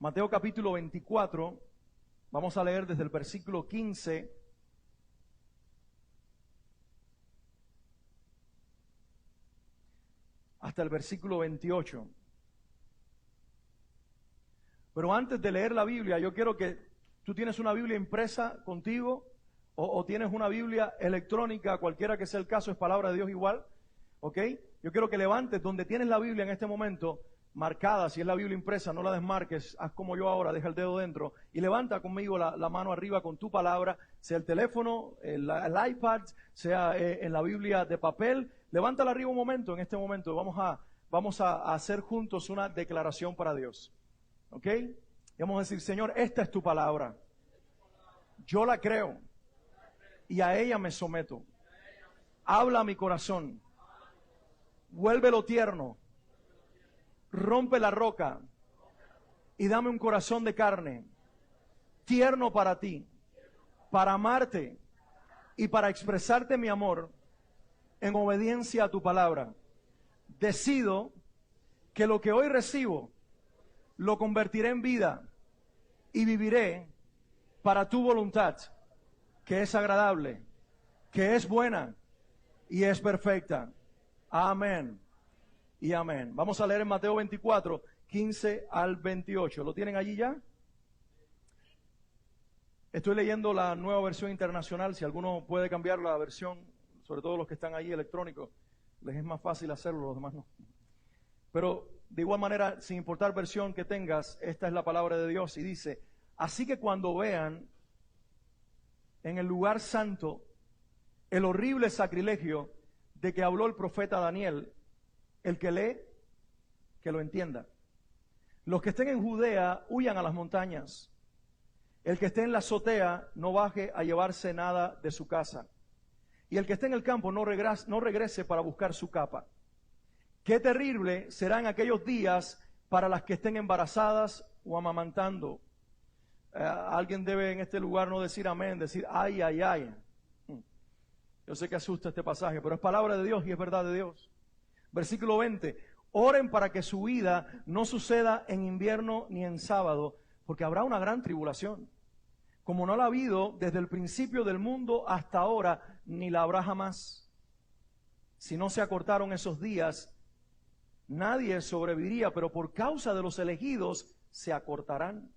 Mateo capítulo 24, vamos a leer desde el versículo 15 hasta el versículo 28. Pero antes de leer la Biblia, yo quiero que tú tienes una Biblia impresa contigo o tienes una Biblia electrónica, cualquiera que sea el caso, es palabra de Dios igual, ¿ok? Yo quiero que levantes donde tienes la Biblia en este momento, marcada, si es la Biblia impresa, no la desmarques, haz como yo ahora, deja el dedo dentro y levanta conmigo la mano arriba con tu palabra, sea el teléfono, el iPad, sea en la Biblia de papel, levántala arriba un momento, en este momento vamos a hacer juntos una declaración para Dios, ¿ok? Y vamos a decir, Señor, esta es tu palabra, yo la creo y a ella me someto, habla a mi corazón, vuélvelo tierno, rompe la roca y dame un corazón de carne, tierno para ti, para amarte y para expresarte mi amor en obediencia a tu palabra. Decido que lo que hoy recibo lo convertiré en vida y viviré para tu voluntad, que es agradable, que es buena y es perfecta. Amén y amén. Vamos a leer en Mateo 24, 15 al 28. ¿Lo tienen allí ya? Estoy leyendo la nueva versión internacional. Si alguno puede cambiar la versión, sobre todo los que están ahí electrónicos, les es más fácil hacerlo, los demás no. Pero de igual manera, sin importar versión que tengas, esta es la palabra de Dios y dice, así que cuando vean en el lugar santo el horrible sacrilegio de que habló el profeta Daniel, el que lee, que lo entienda. Los que estén en Judea, huyan a las montañas. El que esté en la azotea, no baje a llevarse nada de su casa. Y el que esté en el campo, no regrese para buscar su capa. Qué terrible serán aquellos días para las que estén embarazadas o amamantando. Alguien debe en este lugar no decir amén, decir ay, ay, ay. Yo sé que asusta este pasaje, pero es palabra de Dios y es verdad de Dios. Versículo 20, oren para que su vida no suceda en invierno ni en sábado, porque habrá una gran tribulación, como no la ha habido desde el principio del mundo hasta ahora, ni la habrá jamás. Si no se acortaron esos días, nadie sobreviviría, pero por causa de los elegidos se acortarán.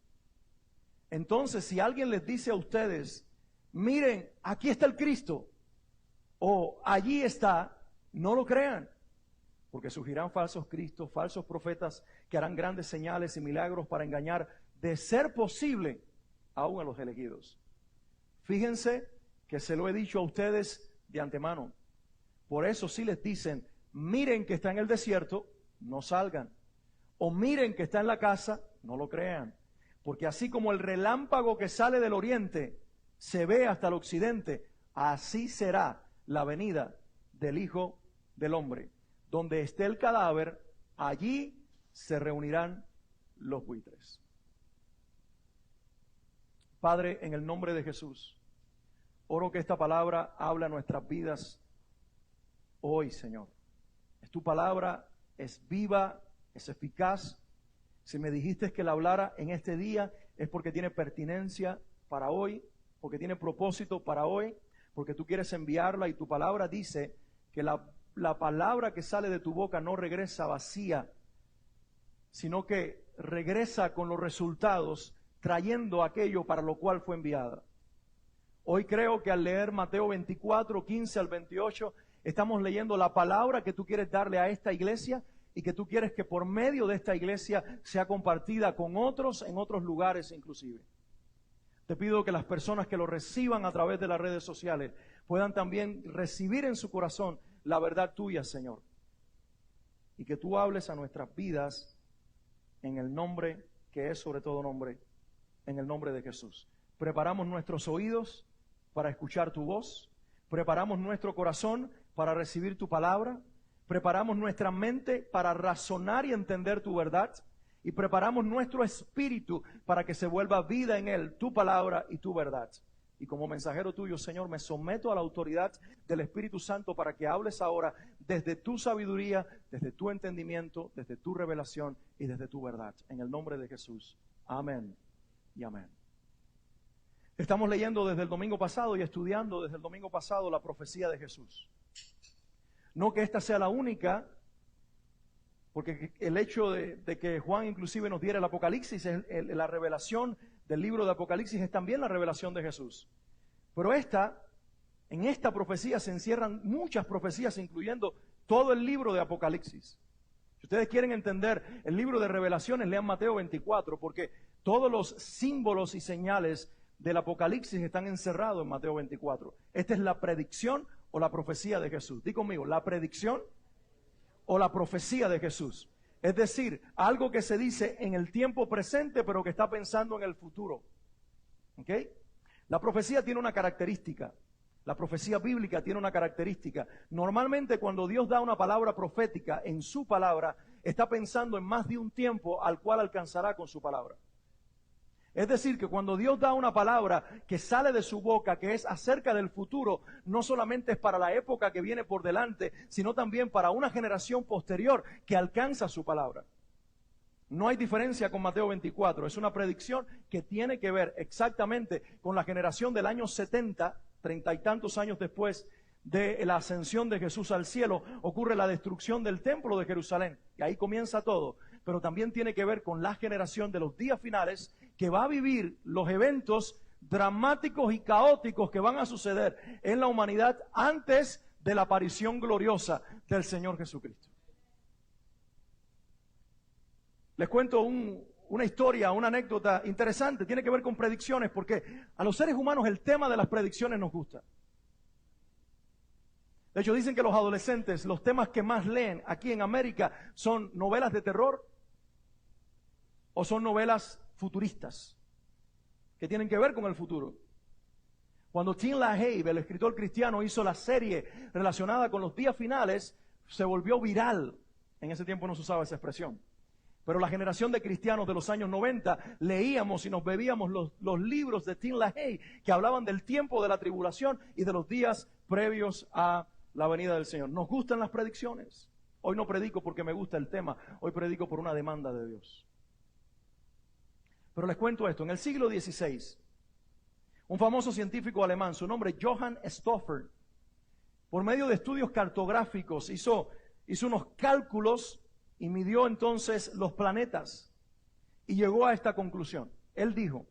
Entonces, si alguien les dice a ustedes, miren, aquí está el Cristo, o allí está, no lo crean, porque surgirán falsos cristos, falsos profetas que harán grandes señales y milagros para engañar, de ser posible, aún a los elegidos. Fíjense que se lo he dicho a ustedes de antemano. Por eso si les dicen, miren que está en el desierto, no salgan. O miren que está en la casa, no lo crean. Porque así como el relámpago que sale del oriente se ve hasta el occidente, así será la venida del Hijo del Hombre. Donde esté el cadáver, allí se reunirán los buitres. Padre, en el nombre de Jesús, oro que esta palabra hable a nuestras vidas hoy, Señor. Es tu palabra, es viva, es eficaz. Si me dijiste que la hablara en este día, es porque tiene pertinencia para hoy, porque tiene propósito para hoy, porque tú quieres enviarla y tu palabra dice que la palabra que sale de tu boca no regresa vacía, sino que regresa con los resultados, trayendo aquello para lo cual fue enviada. Hoy creo que al leer Mateo 24, 15 al 28, estamos leyendo la palabra que tú quieres darle a esta iglesia y que tú quieres que por medio de esta iglesia sea compartida con otros en otros lugares inclusive. Te pido que las personas que lo reciban a través de las redes sociales puedan también recibir en su corazón la verdad tuya, Señor. Y que tú hables a nuestras vidas en el nombre que es sobre todo nombre, en el nombre de Jesús. Preparamos nuestros oídos para escuchar tu voz. Preparamos nuestro corazón para recibir tu palabra. Preparamos nuestra mente para razonar y entender tu verdad. Y preparamos nuestro espíritu para que se vuelva vida en él, tu palabra y tu verdad. Y como mensajero tuyo, Señor, me someto a la autoridad del Espíritu Santo para que hables ahora desde tu sabiduría, desde tu entendimiento, desde tu revelación y desde tu verdad. En el nombre de Jesús. Amén y amén. Estamos leyendo desde el domingo pasado y estudiando desde el domingo pasado la profecía de Jesús. No que esta sea la única, porque el hecho de que Juan inclusive nos diera el Apocalipsis, la revelación del libro de Apocalipsis es también la revelación de Jesús. Pero en esta profecía se encierran muchas profecías, incluyendo todo el libro de Apocalipsis. Si ustedes quieren entender el libro de Revelaciones, lean Mateo 24, porque todos los símbolos y señales del Apocalipsis están encerrados en Mateo 24. Esta es la predicción o la profecía de Jesús. Di conmigo, la predicción o la profecía de Jesús. Es decir, algo que se dice en el tiempo presente, pero que está pensando en el futuro. ¿Ok? La profecía tiene una característica. La profecía bíblica tiene una característica. Normalmente cuando Dios da una palabra profética en su palabra, está pensando en más de un tiempo al cual alcanzará con su palabra. Es decir, que cuando Dios da una palabra que sale de su boca, que es acerca del futuro, no solamente es para la época que viene por delante, sino también para una generación posterior que alcanza su palabra. No hay diferencia con Mateo 24, es una predicción que tiene que ver exactamente con la generación del año 70, 30 y tantos años después de la ascensión de Jesús al cielo, ocurre la destrucción del templo de Jerusalén, y ahí comienza todo, pero también tiene que ver con la generación de los días finales, que va a vivir los eventos dramáticos y caóticos que van a suceder en la humanidad antes de la aparición gloriosa del Señor Jesucristo. Les cuento una historia, una anécdota interesante, tiene que ver con predicciones, porque a los seres humanos el tema de las predicciones nos gusta. De hecho, dicen que los adolescentes, los temas que más leen aquí en América son novelas de terror o son novelas futuristas, que tienen que ver con el futuro. Cuando Tim LaHaye, el escritor cristiano, hizo la serie relacionada con los días finales, se volvió viral. En ese tiempo no se usaba esa expresión. Pero la generación de cristianos de los años 90 leíamos y nos bebíamos los libros de Tim LaHaye que hablaban del tiempo de la tribulación y de los días previos a la venida del Señor. Nos gustan las predicciones. Hoy no predico porque me gusta el tema, hoy predico por una demanda de Dios. Pero les cuento esto, en el siglo XVI, un famoso científico alemán, su nombre Johann Stauffer, por medio de estudios cartográficos hizo unos cálculos y midió entonces los planetas y llegó a esta conclusión. Él dijo,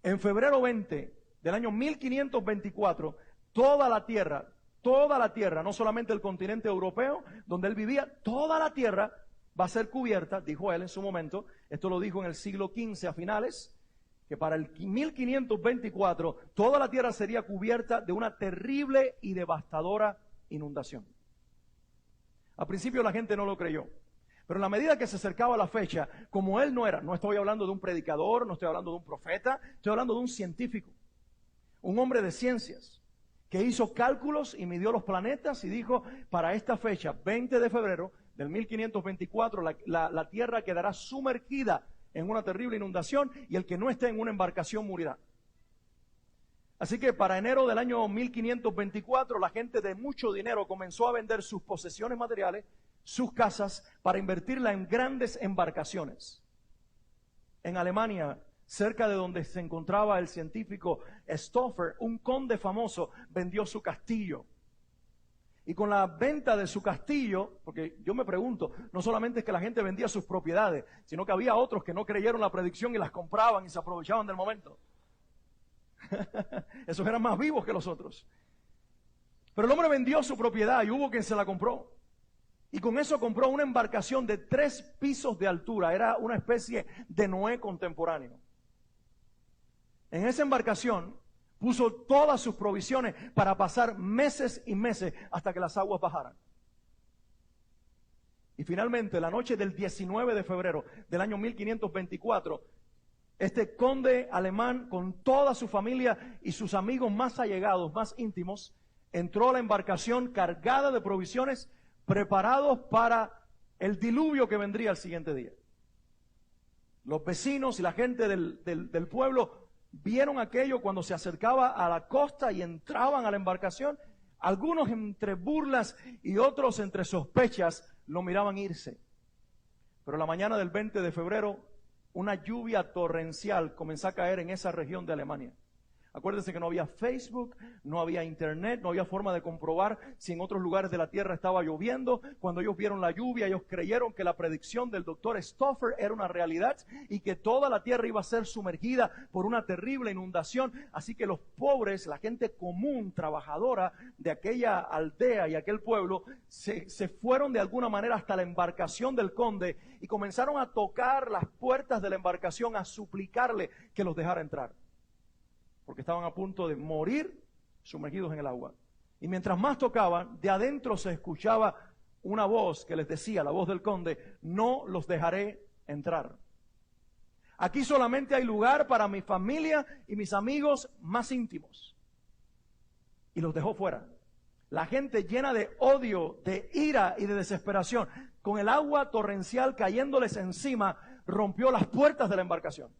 en febrero 20 del año 1524, toda la Tierra, no solamente el continente europeo donde él vivía, toda la Tierra va a ser cubierta, dijo él en su momento, esto lo dijo en el siglo XV a finales, que para el 1524 toda la Tierra sería cubierta de una terrible y devastadora inundación. Al principio la gente no lo creyó, pero en la medida que se acercaba la fecha, como él no estoy hablando de un predicador, no estoy hablando de un profeta, estoy hablando de un científico, un hombre de ciencias, que hizo cálculos y midió los planetas y dijo, para esta fecha, 20 de febrero del 1524, la Tierra quedará sumergida en una terrible inundación y el que no esté en una embarcación morirá. Así que para enero del año 1524, la gente de mucho dinero comenzó a vender sus posesiones materiales, sus casas, para invertirla en grandes embarcaciones. En Alemania, cerca de donde se encontraba el científico Stauffer, un conde famoso vendió su castillo. Y con la venta de su castillo, porque yo me pregunto, no solamente es que la gente vendía sus propiedades, sino que había otros que no creyeron la predicción y las compraban y se aprovechaban del momento. Esos eran más vivos que los otros. Pero el hombre vendió su propiedad y hubo quien se la compró. Y con eso compró una embarcación de 3 pisos de altura. Era una especie de Noé contemporáneo. En esa embarcación puso todas sus provisiones para pasar meses y meses hasta que las aguas bajaran. Y finalmente, la noche del 19 de febrero del año 1524, este conde alemán con toda su familia y sus amigos más allegados, más íntimos, entró a la embarcación cargada de provisiones, preparados para el diluvio que vendría el siguiente día. Los vecinos y la gente del pueblo vieron aquello cuando se acercaba a la costa y entraban a la embarcación. Algunos entre burlas y otros entre sospechas lo miraban irse. Pero la mañana del 20 de febrero, una lluvia torrencial comenzó a caer en esa región de Alemania. Acuérdense que no había Facebook, no había internet, no había forma de comprobar si en otros lugares de la tierra estaba lloviendo. Cuando ellos vieron la lluvia, ellos creyeron que la predicción del doctor Stoffer era una realidad y que toda la tierra iba a ser sumergida por una terrible inundación. Así que los pobres, la gente común, trabajadora de aquella aldea y aquel pueblo, se fueron de alguna manera hasta la embarcación del conde y comenzaron a tocar las puertas de la embarcación, a suplicarle que los dejara entrar, porque estaban a punto de morir sumergidos en el agua. Y mientras más tocaban, de adentro se escuchaba una voz que les decía, la voz del conde: no los dejaré entrar. Aquí solamente hay lugar para mi familia y mis amigos más íntimos. Y los dejó fuera. La gente llena de odio, de ira y de desesperación, con el agua torrencial cayéndoles encima, rompió las puertas de la embarcación.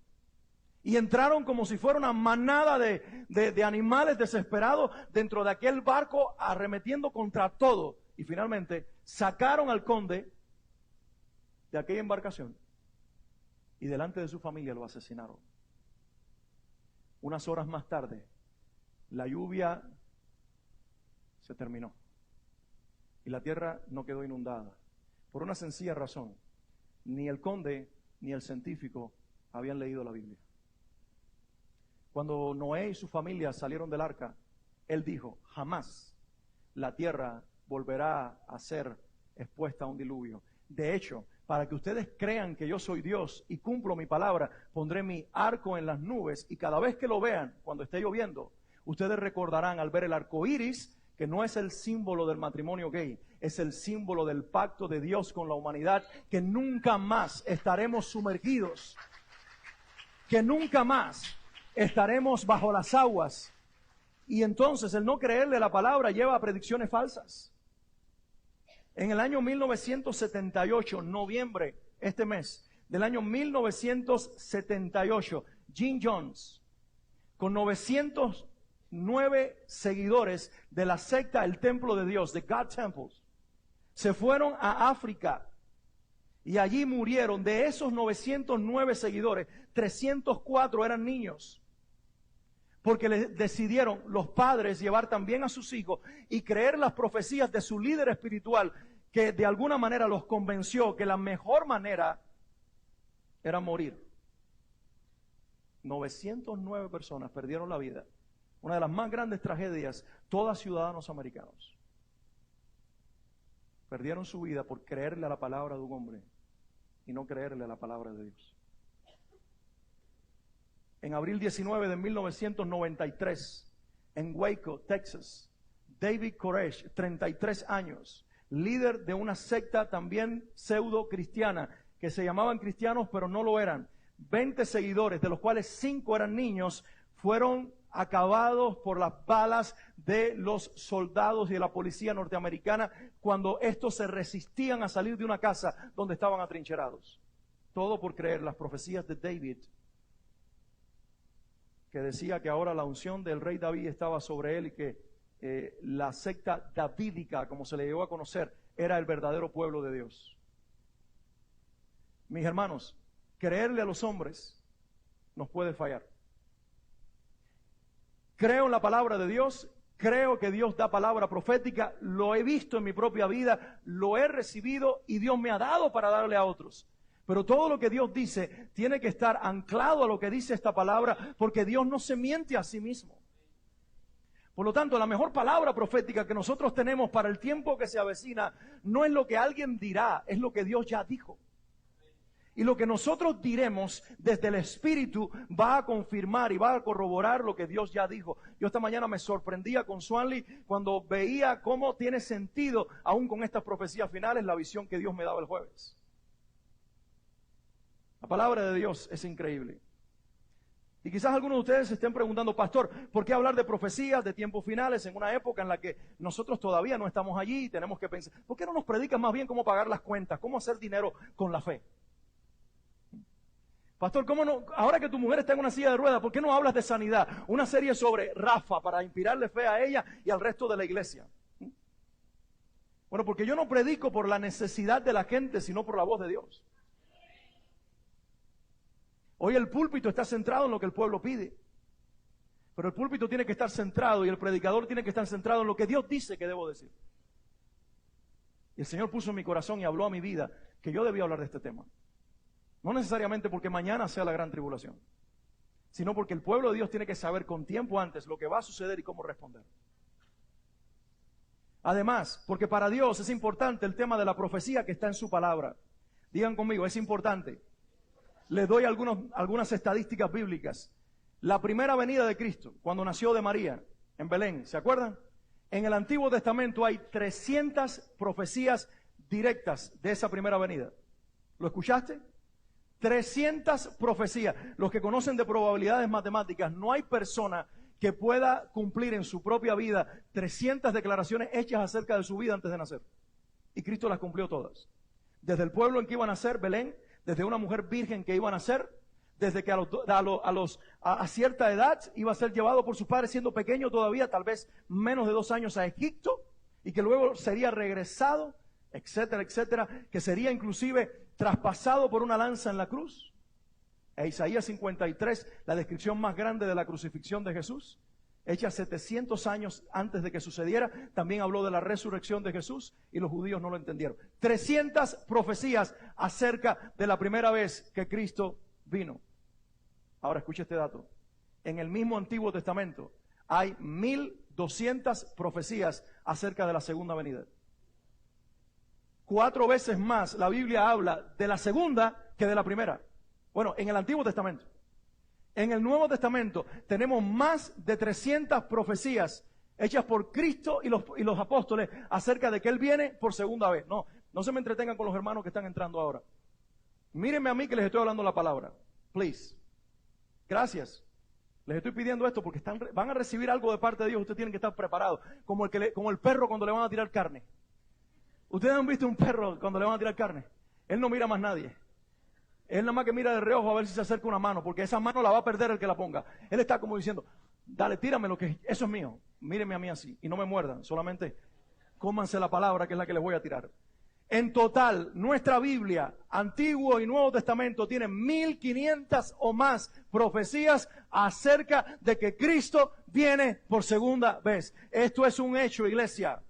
Y entraron como si fuera una manada de animales desesperados dentro de aquel barco, arremetiendo contra todo. Y finalmente sacaron al conde de aquella embarcación y delante de su familia lo asesinaron. Unas horas más tarde, la lluvia se terminó y la tierra no quedó inundada. Por una sencilla razón: ni el conde ni el científico habían leído la Biblia. Cuando Noé y su familia salieron del arca, él dijo: jamás la tierra volverá a ser expuesta a un diluvio. De hecho, para que ustedes crean que yo soy Dios y cumplo mi palabra, pondré mi arco en las nubes, y cada vez que lo vean, cuando esté lloviendo, ustedes recordarán al ver el arco iris, que no es el símbolo del matrimonio gay, es el símbolo del pacto de Dios con la humanidad, que nunca más estaremos sumergidos, que nunca más estaremos bajo las aguas. Y entonces el no creerle la palabra lleva a predicciones falsas. En el año 1978, noviembre, este mes, del año 1978, Jim Jones, con 909 seguidores de la secta El Templo de Dios, de God Temples, se fueron a África y allí murieron. De esos 909 seguidores, 304 eran niños, porque decidieron los padres llevar también a sus hijos y creer las profecías de su líder espiritual, que de alguna manera los convenció que la mejor manera era morir. 909 personas perdieron la vida. Una de las más grandes tragedias, todas ciudadanos americanos. Perdieron su vida por creerle a la palabra de un hombre y no creerle a la palabra de Dios. En abril 19 de 1993, en Waco, Texas, David Koresh, 33 años, líder de una secta también pseudo cristiana, que se llamaban cristianos pero no lo eran. 20 seguidores, de los cuales 5 eran niños, fueron acabados por las balas de los soldados y de la policía norteamericana cuando estos se resistían a salir de una casa donde estaban atrincherados. Todo por creer las profecías de David, que decía que ahora la unción del rey David estaba sobre él y que la secta davídica, como se le llegó a conocer, era el verdadero pueblo de Dios. Mis hermanos, creerle a los hombres nos puede fallar. Creo en la palabra de Dios, creo que Dios da palabra profética, lo he visto en mi propia vida, lo he recibido y Dios me ha dado para darle a otros. Pero todo lo que Dios dice tiene que estar anclado a lo que dice esta palabra, porque Dios no se miente a sí mismo. Por lo tanto, la mejor palabra profética que nosotros tenemos para el tiempo que se avecina no es lo que alguien dirá, es lo que Dios ya dijo. Y lo que nosotros diremos desde el Espíritu va a confirmar y va a corroborar lo que Dios ya dijo. Yo esta mañana me sorprendía con Swanley cuando veía cómo tiene sentido, aún con estas profecías finales, la visión que Dios me daba el jueves. La palabra de Dios es increíble. Y quizás algunos de ustedes se estén preguntando: pastor, ¿por qué hablar de profecías de tiempos finales en una época en la que nosotros todavía no estamos allí y tenemos que pensar? ¿Por qué no nos predicas más bien cómo pagar las cuentas, cómo hacer dinero con la fe? Pastor, ¿cómo no? Ahora que tu mujer está en una silla de ruedas, ¿por qué no hablas de sanidad? Una serie sobre Rafa para inspirarle fe a ella y al resto de la iglesia. Bueno, porque yo no predico por la necesidad de la gente, sino por la voz de Dios. Hoy el púlpito está centrado en lo que el pueblo pide. Pero el púlpito tiene que estar centrado y el predicador tiene que estar centrado en lo que Dios dice que debo decir. Y el Señor puso en mi corazón y habló a mi vida que yo debía hablar de este tema. No necesariamente porque mañana sea la gran tribulación, sino porque el pueblo de Dios tiene que saber con tiempo antes lo que va a suceder y cómo responder. Además, porque para Dios es importante el tema de la profecía que está en su palabra. Digan conmigo, es importante. Les doy algunas estadísticas bíblicas. La primera venida de Cristo, cuando nació de María en Belén, ¿se acuerdan? En el Antiguo Testamento hay 300 profecías directas de esa primera venida. ¿Lo escuchaste? 300 profecías. Los que conocen de probabilidades matemáticas, no hay persona que pueda cumplir en su propia vida 300 declaraciones hechas acerca de su vida antes de nacer. Y Cristo las cumplió todas. Desde el pueblo en que iba a nacer, Belén, desde una mujer virgen que iba a nacer, desde que a cierta edad iba a ser llevado por sus padres siendo pequeño todavía, tal vez menos de 2 años, a Egipto, y que luego sería regresado, etcétera, etcétera, que sería inclusive traspasado por una lanza en la cruz. E Isaías 53, la descripción más grande de la crucifixión de Jesús, hecha 700 años antes de que sucediera, también habló de la resurrección de Jesús y los judíos no lo entendieron. 300 profecías acerca de la primera vez que Cristo vino. Ahora escuche este dato. En el mismo Antiguo Testamento hay 1200 profecías acerca de la segunda venida. 4 veces más la Biblia habla de la segunda que de la primera. Bueno, en el Antiguo Testamento. En el Nuevo Testamento tenemos más de 300 profecías hechas por Cristo y los apóstoles acerca de que Él viene por segunda vez. No se me entretengan con los hermanos que están entrando ahora. Mírenme a mí que les estoy hablando la palabra. Please. Gracias. Les estoy pidiendo esto porque van a recibir algo de parte de Dios. Ustedes tienen que estar preparados. Como el perro cuando le van a tirar carne. ¿Ustedes han visto un perro cuando le van a tirar carne? Él no mira más nadie. Él nada más que mira de reojo a ver si se acerca una mano, porque esa mano la va a perder el que la ponga. Él está como diciendo, dale, tírame lo que eso es mío. Mírenme a mí así y no me muerdan, solamente cómanse la palabra que es la que les voy a tirar. En total, nuestra Biblia, Antiguo y Nuevo Testamento, tiene 1500 o más profecías acerca de que Cristo viene por segunda vez. Esto es un hecho, iglesia.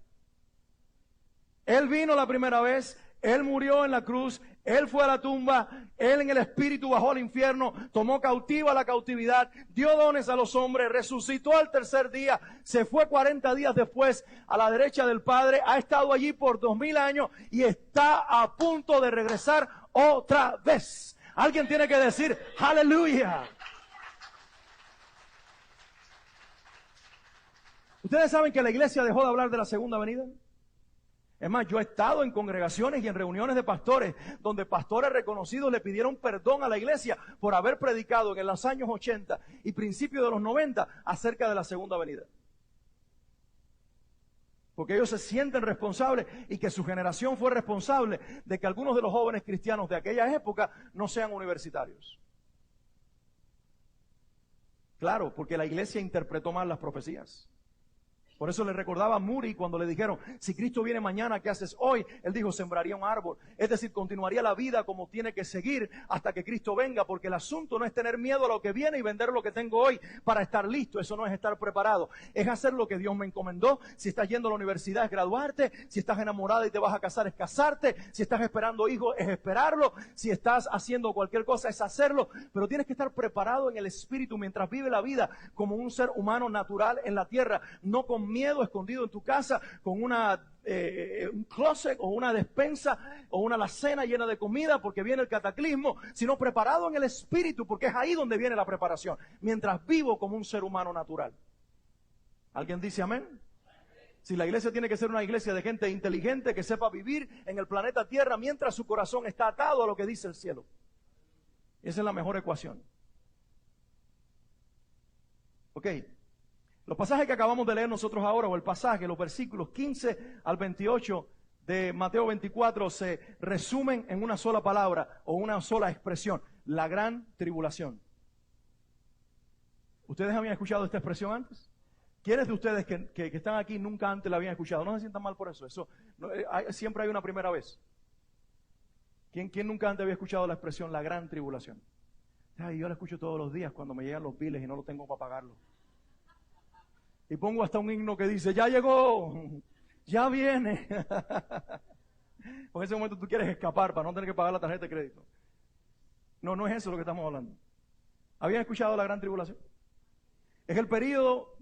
Él vino la primera vez, Él murió en la cruz, Él fue a la tumba, Él en el Espíritu bajó al infierno, tomó cautiva la cautividad, dio dones a los hombres, resucitó al tercer día, se fue 40 días después a la derecha del Padre, ha estado allí por 2000 años y está a punto de regresar otra vez. Alguien tiene que decir, aleluya. ¿Ustedes saben que la iglesia dejó de hablar de la segunda venida? Es más, yo he estado en congregaciones y en reuniones de pastores donde pastores reconocidos le pidieron perdón a la iglesia por haber predicado en los años 80 y principios de los 90 acerca de la segunda venida. Porque ellos se sienten responsables y que su generación fue responsable de que algunos de los jóvenes cristianos de aquella época no sean universitarios. Claro, porque la iglesia interpretó mal las profecías. Por eso le recordaba a Moody cuando le dijeron, si Cristo viene mañana, ¿qué haces hoy? Él dijo, sembraría un árbol. Es decir, continuaría la vida como tiene que seguir hasta que Cristo venga, porque el asunto no es tener miedo a lo que viene y vender lo que tengo hoy para estar listo. Eso no es estar preparado. Es hacer lo que Dios me encomendó. Si estás yendo a la universidad es graduarte. Si estás enamorada y te vas a casar es casarte. Si estás esperando hijos es esperarlo. Si estás haciendo cualquier cosa es hacerlo. Pero tienes que estar preparado en el espíritu mientras vive la vida como un ser humano natural en la tierra, no con miedo escondido en tu casa con un closet o una despensa o una alacena llena de comida porque viene el cataclismo, sino preparado en el espíritu, porque es ahí donde viene la preparación, mientras vivo como un ser humano natural. ¿Alguien dice amén? Si la iglesia tiene que ser una iglesia de gente inteligente que sepa vivir en el planeta Tierra mientras su corazón está atado a lo que dice el cielo. Esa es la mejor ecuación. Ok. Los pasajes que acabamos de leer nosotros ahora, o el pasaje, los versículos 15 al 28 de Mateo 24, se resumen en una sola palabra o una sola expresión: la gran tribulación. ¿Ustedes habían escuchado esta expresión antes? ¿Quiénes de ustedes que están aquí nunca antes la habían escuchado? No se sientan mal por eso. Siempre hay una primera vez. ¿Quién nunca antes había escuchado la expresión la gran tribulación? Ay, yo la escucho todos los días cuando me llegan los biles y no lo tengo para pagarlo. Y pongo hasta un himno que dice, ya llegó, ya viene. En ese momento tú quieres escapar para no tener que pagar la tarjeta de crédito. No, no es eso lo que estamos hablando. ¿Habían escuchado la gran tribulación? Es el periodo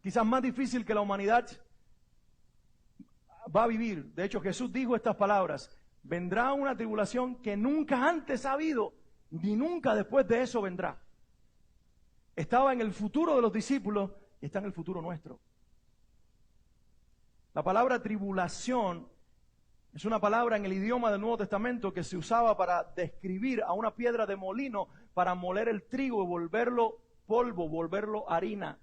quizás más difícil que la humanidad va a vivir. De hecho, Jesús dijo estas palabras: vendrá una tribulación que nunca antes ha habido, ni nunca después de eso vendrá. Estaba en el futuro de los discípulos y está en el futuro nuestro. La palabra tribulación es una palabra en el idioma del Nuevo Testamento que se usaba para describir a una piedra de molino para moler el trigo y volverlo polvo, volverlo harina.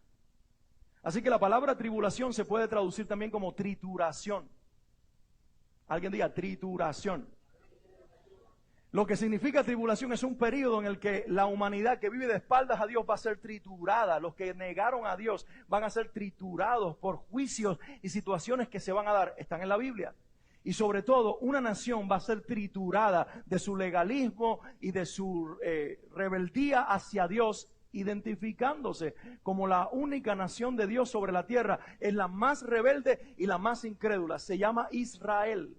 Así que la palabra tribulación se puede traducir también como trituración. Alguien diga trituración. Lo que significa tribulación es un periodo en el que la humanidad que vive de espaldas a Dios va a ser triturada. Los que negaron a Dios van a ser triturados por juicios y situaciones que se van a dar. Están en la Biblia. Y sobre todo, una nación va a ser triturada de su legalismo y de su rebeldía hacia Dios, identificándose como la única nación de Dios sobre la tierra. Es la más rebelde y la más incrédula. Se llama Israel.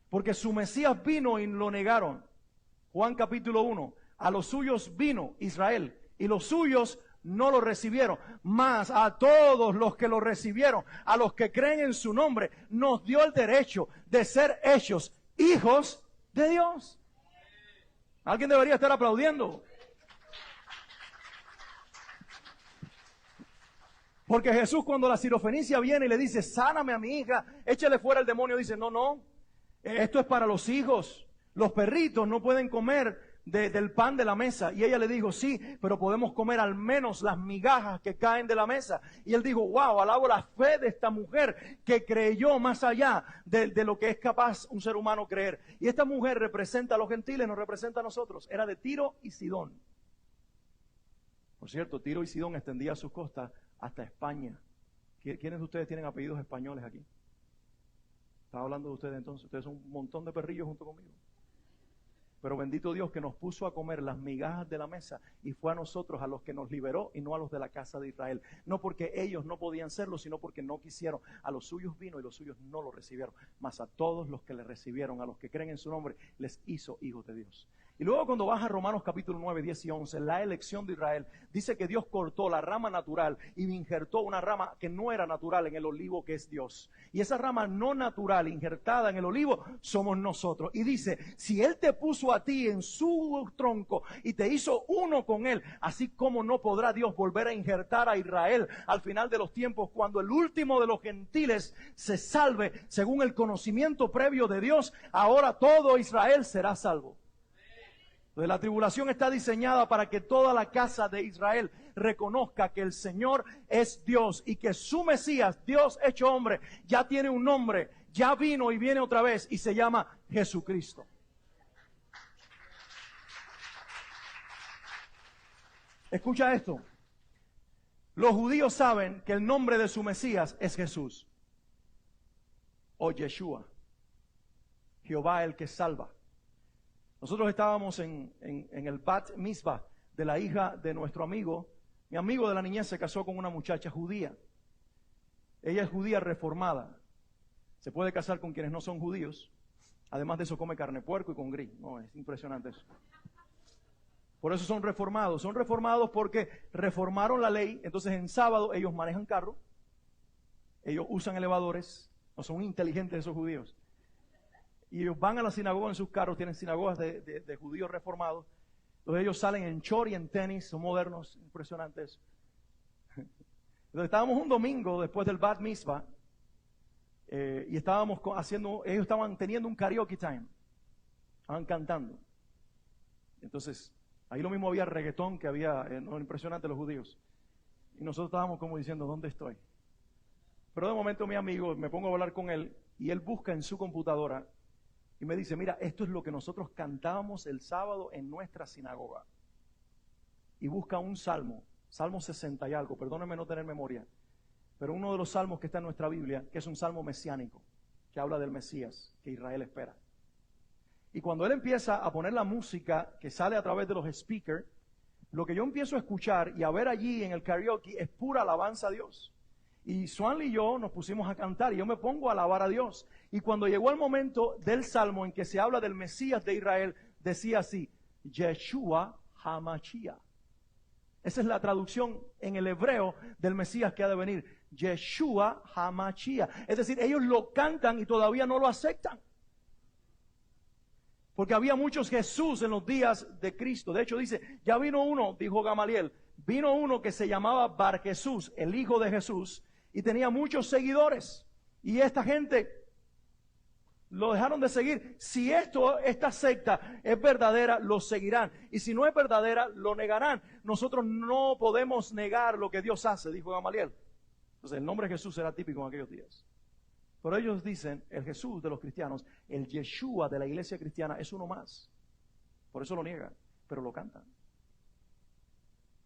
Porque su Mesías vino y lo negaron. Juan capítulo 1. A los suyos vino Israel y los suyos no lo recibieron. Mas a todos los que lo recibieron, a los que creen en su nombre, nos dio el derecho de ser hechos hijos de Dios. Alguien debería estar aplaudiendo. Porque Jesús, cuando la sirofenicia viene y le dice, sáname a mi hija, échale fuera el demonio, dice, no, esto es para los hijos. Los perritos no pueden comer del pan de la mesa. Y ella le dijo, sí, pero podemos comer al menos las migajas que caen de la mesa. Y él dijo, wow, alabo la fe de esta mujer que creyó más allá de lo que es capaz un ser humano creer. Y esta mujer representa a los gentiles, nos representa a nosotros. Era de Tiro y Sidón. Por cierto, Tiro y Sidón extendía sus costas hasta España. ¿Quiénes de ustedes tienen apellidos españoles aquí? Estaba hablando de ustedes entonces. Ustedes son un montón de perrillos junto conmigo. Pero bendito Dios que nos puso a comer las migajas de la mesa y fue a nosotros a los que nos liberó y no a los de la casa de Israel. No porque ellos no podían serlo, sino porque no quisieron. A los suyos vino y los suyos no lo recibieron. Mas a todos los que le recibieron, a los que creen en su nombre, les hizo hijos de Dios. Y luego cuando vas a Romanos capítulo 9, 10 y 11, la elección de Israel, dice que Dios cortó la rama natural y injertó una rama que no era natural en el olivo que es Dios. Y esa rama no natural injertada en el olivo somos nosotros. Y dice, si Él te puso a ti en su tronco y te hizo uno con Él, así como no podrá Dios volver a injertar a Israel al final de los tiempos, cuando el último de los gentiles se salve según el conocimiento previo de Dios, ahora todo Israel será salvo. Entonces, la tribulación está diseñada para que toda la casa de Israel reconozca que el Señor es Dios y que su Mesías, Dios hecho hombre, ya tiene un nombre, ya vino y viene otra vez y se llama Jesucristo. Escucha esto. Los judíos saben que el nombre de su Mesías es Jesús o Yeshua, Jehová el que salva. Nosotros estábamos en el bat mitzvah de la hija de nuestro amigo. Mi amigo de la niñez se casó con una muchacha judía. Ella es judía reformada. Se puede casar con quienes no son judíos. Además de eso come carne de puerco y con gris. No, es impresionante eso. Por eso son reformados. Son reformados porque reformaron la ley. Entonces en sábado ellos manejan carro. Ellos usan elevadores. No son inteligentes esos judíos. Y ellos van a la sinagoga en sus carros, tienen sinagogas de judíos reformados. Entonces ellos salen en short y en tenis, son modernos, impresionantes. Entonces estábamos un domingo después del Bat Mitzvah y estábamos ellos estaban teniendo un karaoke time, estaban cantando. Entonces ahí lo mismo había reggaetón que había, no, impresionante los judíos. Y nosotros estábamos como diciendo, ¿dónde estoy? Pero de momento mi amigo, me pongo a hablar con él y él busca en su computadora y me dice, mira, esto es lo que nosotros cantábamos el sábado en nuestra sinagoga. Y busca un salmo, Salmo 60 y algo, perdónenme no tener memoria, pero uno de los salmos que está en nuestra Biblia, que es un salmo mesiánico, que habla del Mesías, que Israel espera. Y cuando él empieza a poner la música que sale a través de los speakers, lo que yo empiezo a escuchar y a ver allí en el karaoke es pura alabanza a Dios. Y Swanley y yo nos pusimos a cantar y yo me pongo a alabar a Dios. Y cuando llegó el momento del salmo en que se habla del Mesías de Israel, decía así, Yeshua HaMashiach. Esa es la traducción en el hebreo del Mesías que ha de venir. Yeshua HaMashiach. Es decir, ellos lo cantan y todavía no lo aceptan. Porque había muchos Jesús en los días de Cristo. De hecho dice, ya vino uno, dijo Gamaliel, vino uno que se llamaba Bar Jesús, el hijo de Jesús, y tenía muchos seguidores. Y esta gente lo dejaron de seguir. Si esta secta es verdadera, lo seguirán. Y si no es verdadera, lo negarán. Nosotros no podemos negar lo que Dios hace, dijo Gamaliel. Entonces el nombre de Jesús era típico en aquellos días. Pero ellos dicen, el Jesús de los cristianos, el Yeshua de la iglesia cristiana es uno más. Por eso lo niegan, pero lo cantan.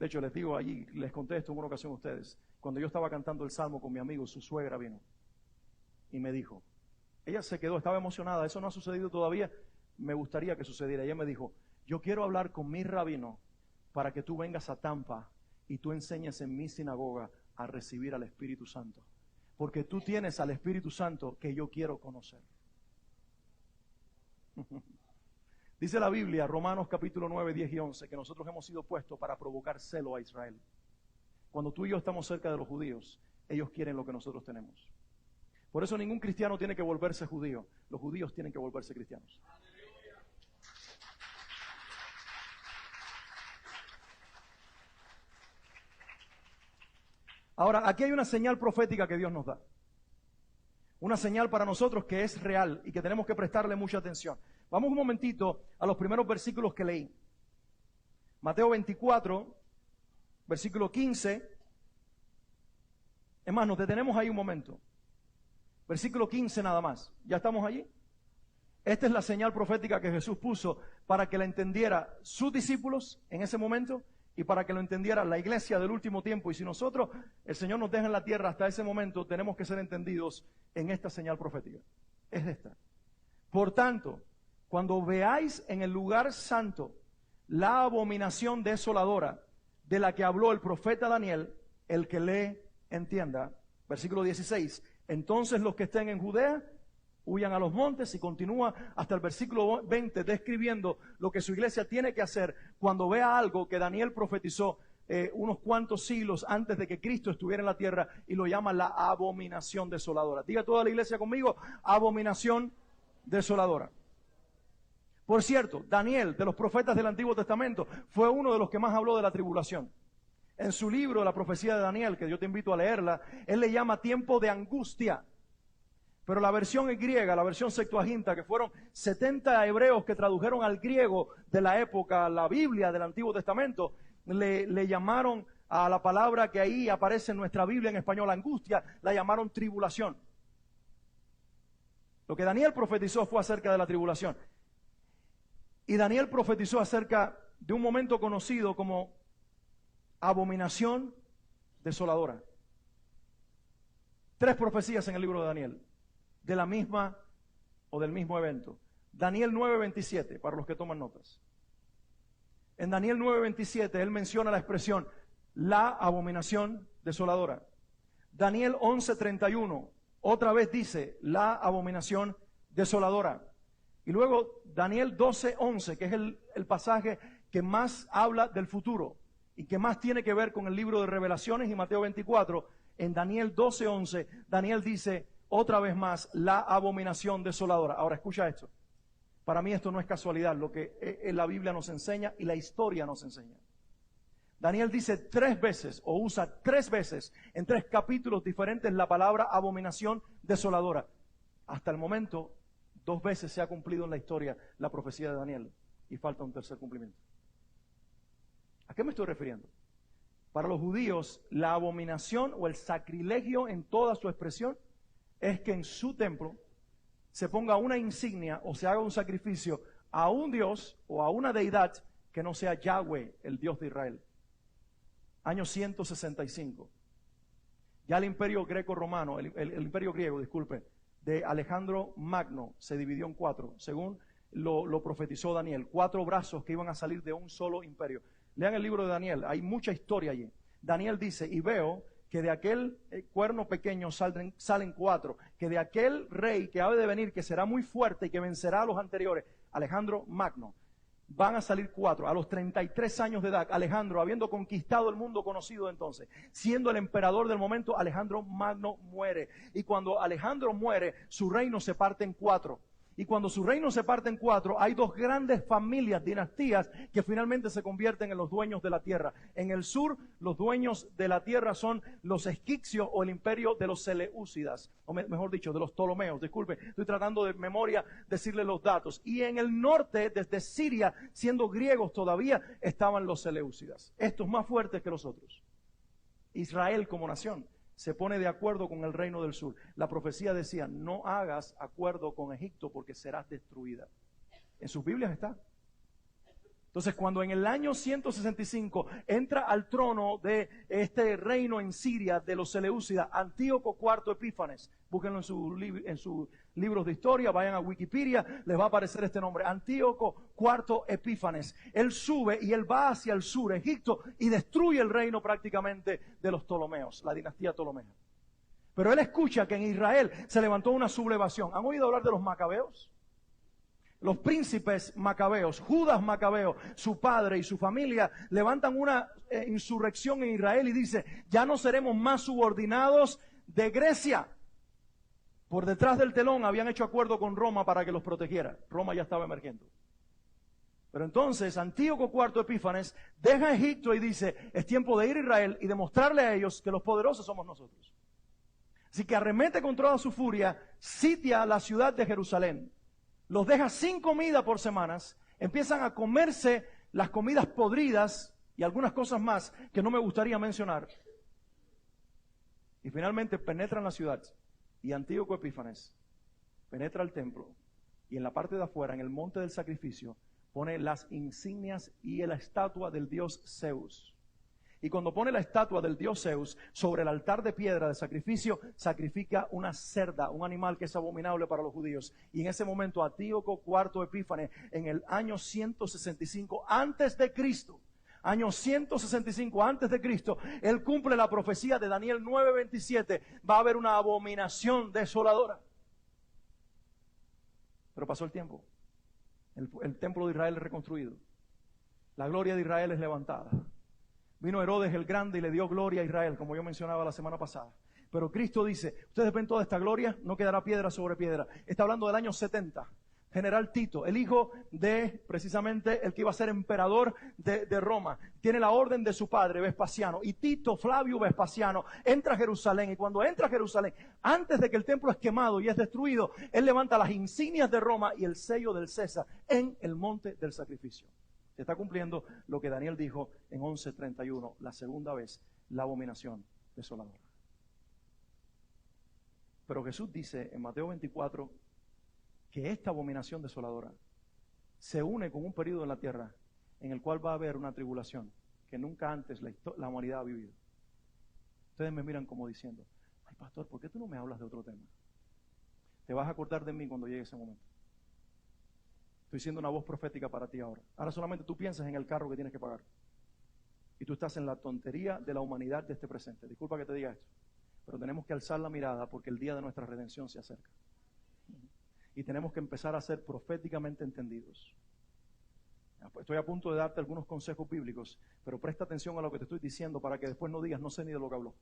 De hecho, les digo allí, les conté esto en una ocasión a ustedes. Cuando yo estaba cantando el Salmo con mi amigo, su suegra vino y me dijo, ella se quedó, estaba emocionada, eso no ha sucedido todavía, me gustaría que sucediera. Ella me dijo, yo quiero hablar con mi rabino para que tú vengas a Tampa y tú enseñes en mi sinagoga a recibir al Espíritu Santo. Porque tú tienes al Espíritu Santo que yo quiero conocer. Dice la Biblia, Romanos capítulo 9, 10 y 11, que nosotros hemos sido puestos para provocar celo a Israel. Cuando tú y yo estamos cerca de los judíos, ellos quieren lo que nosotros tenemos. Por eso ningún cristiano tiene que volverse judío. Los judíos tienen que volverse cristianos. Ahora, aquí hay una señal profética que Dios nos da. Una señal para nosotros que es real y que tenemos que prestarle mucha atención. Vamos un momentito a los primeros versículos que leí. Mateo 24, versículo 15. Es más, nos detenemos ahí un momento. Versículo 15 nada más. ¿Ya estamos allí? Esta es la señal profética que Jesús puso para que la entendiera sus discípulos en ese momento y para que lo entendiera la iglesia del último tiempo. Y si nosotros, el Señor nos deja en la tierra hasta ese momento, tenemos que ser entendidos en esta señal profética. Es esta. Por tanto, cuando veáis en el lugar santo la abominación desoladora de la que habló el profeta Daniel, el que lee, entienda. Versículo 16. Entonces los que estén en Judea huyan a los montes, y continúa hasta el versículo 20 describiendo lo que su iglesia tiene que hacer cuando vea algo que Daniel profetizó unos cuantos siglos antes de que Cristo estuviera en la tierra, y lo llama la abominación desoladora. Diga toda la iglesia conmigo, abominación desoladora. Por cierto, Daniel, de los profetas del Antiguo Testamento, fue uno de los que más habló de la tribulación. En su libro, La profecía de Daniel, que yo te invito a leerla, él le llama tiempo de angustia. Pero la versión en griega, la versión Septuaginta, que fueron 70 hebreos que tradujeron al griego de la época la Biblia del Antiguo Testamento, le llamaron a la palabra que ahí aparece en nuestra Biblia en español, angustia, la llamaron tribulación. Lo que Daniel profetizó fue acerca de la tribulación. Y Daniel profetizó acerca de un momento conocido como abominación desoladora. 3 profecías en el libro de Daniel, de la misma o del mismo evento. Daniel 9:27, para los que toman notas. En Daniel 9:27 él menciona la expresión la abominación desoladora. Daniel 11:31 otra vez dice la abominación desoladora. Y luego Daniel 12:11, que es el pasaje que más habla del futuro y que más tiene que ver con el libro de Revelaciones y Mateo 24. En Daniel 12:11, Daniel dice otra vez más la abominación desoladora. Ahora escucha esto. Para mí esto no es casualidad, lo que la Biblia nos enseña y la historia nos enseña. Daniel dice 3 veces, o usa 3 veces, en 3 capítulos diferentes, la palabra abominación desoladora. Hasta el momento, 2 veces se ha cumplido en la historia la profecía de Daniel, y falta un tercer cumplimiento. ¿A qué me estoy refiriendo? Para los judíos, la abominación o el sacrilegio en toda su expresión es que en su templo se ponga una insignia o se haga un sacrificio a un dios o a una deidad que no sea Yahweh, el Dios de Israel. Año 165. Ya el imperio el imperio griego, disculpe, de Alejandro Magno se dividió en 4, según lo profetizó Daniel. 4 brazos que iban a salir de un solo imperio. Lean el libro de Daniel, hay mucha historia allí. Daniel dice, y veo que de aquel cuerno pequeño salen 4, que de aquel rey que ha de venir, que será muy fuerte y que vencerá a los anteriores, Alejandro Magno, van a salir 4. A los 33 años de edad, Alejandro, habiendo conquistado el mundo conocido entonces, siendo el emperador del momento, Alejandro Magno muere. Y cuando Alejandro muere, su reino se parte en 4. Y cuando su reino se parte en 4, hay 2 grandes familias, dinastías, que finalmente se convierten en los dueños de la tierra. En el sur, los dueños de la tierra son los egipcios o el imperio de los Seleucidas, o mejor dicho, de los Ptolomeos. Disculpe, estoy tratando de memoria decirle los datos. Y en el norte, desde Siria, siendo griegos todavía, estaban los Seleucidas. Estos más fuertes que los otros. Israel como nación se pone de acuerdo con el reino del sur. La profecía decía, no hagas acuerdo con Egipto porque serás destruida. En sus Biblias está. Entonces, cuando en el año 165 entra al trono de este reino en Siria de los Seleucidas, Antíoco IV Epífanes, búsquenlo en sus libros de historia, vayan a Wikipedia, les va a aparecer este nombre, Antíoco IV Epífanes. Él sube y él va hacia el sur, Egipto, y destruye el reino prácticamente de los Ptolomeos, la dinastía ptolomea. Pero él escucha que en Israel se levantó una sublevación. ¿Han oído hablar de los macabeos? Los príncipes macabeos, Judas Macabeo, su padre y su familia levantan una insurrección en Israel y dice, ya no seremos más subordinados de Grecia. Por detrás del telón habían hecho acuerdo con Roma para que los protegiera. Roma ya estaba emergiendo. Pero entonces Antíoco IV Epífanes deja Egipto y dice, es tiempo de ir a Israel y demostrarle a ellos que los poderosos somos nosotros. Así que arremete con toda su furia, sitia la ciudad de Jerusalén. Los deja sin comida por semanas, empiezan a comerse las comidas podridas y algunas cosas más que no me gustaría mencionar. Y finalmente penetran la ciudad y Antíoco Epífanes penetra el templo y en la parte de afuera, en el monte del sacrificio, pone las insignias y la estatua del dios Zeus. Y cuando pone la estatua del dios Zeus sobre el altar de piedra de sacrificio, sacrifica una cerda, un animal que es abominable para los judíos. Y en ese momento Antíoco IV Epífanes, en el año 165 antes de Cristo, año 165 antes de Cristo, él cumple la profecía de Daniel 9:27. Va a haber una abominación desoladora. Pero pasó el tiempo. El templo de Israel es reconstruido. La gloria de Israel es levantada. Vino Herodes el Grande y le dio gloria a Israel, como yo mencionaba la semana pasada. Pero Cristo dice, ustedes ven toda esta gloria, no quedará piedra sobre piedra. Está hablando del año 70. General Tito, el hijo de precisamente el que iba a ser emperador de Roma, tiene la orden de su padre Vespasiano. Y Tito Flavio Vespasiano entra a Jerusalén. Y cuando entra a Jerusalén, antes de que el templo es quemado y es destruido, él levanta las insignias de Roma y el sello del César en el monte del sacrificio. Se está cumpliendo lo que Daniel dijo en 11:31, la segunda vez, la abominación desoladora. Pero Jesús dice en Mateo 24 que esta abominación desoladora se une con un periodo en la tierra en el cual va a haber una tribulación que nunca antes la humanidad ha vivido. Ustedes me miran como diciendo, ay pastor, ¿por qué tú no me hablas de otro tema? Te vas a acordar de mí cuando llegue ese momento. Estoy siendo una voz profética para ti ahora. Ahora solamente tú piensas en el carro que tienes que pagar. Y tú estás en la tontería de la humanidad de este presente. Disculpa que te diga esto. Pero tenemos que alzar la mirada porque el día de nuestra redención se acerca. Y tenemos que empezar a ser proféticamente entendidos. Estoy a punto de darte algunos consejos bíblicos, pero presta atención a lo que te estoy diciendo para que después no digas, no sé ni de lo que habló.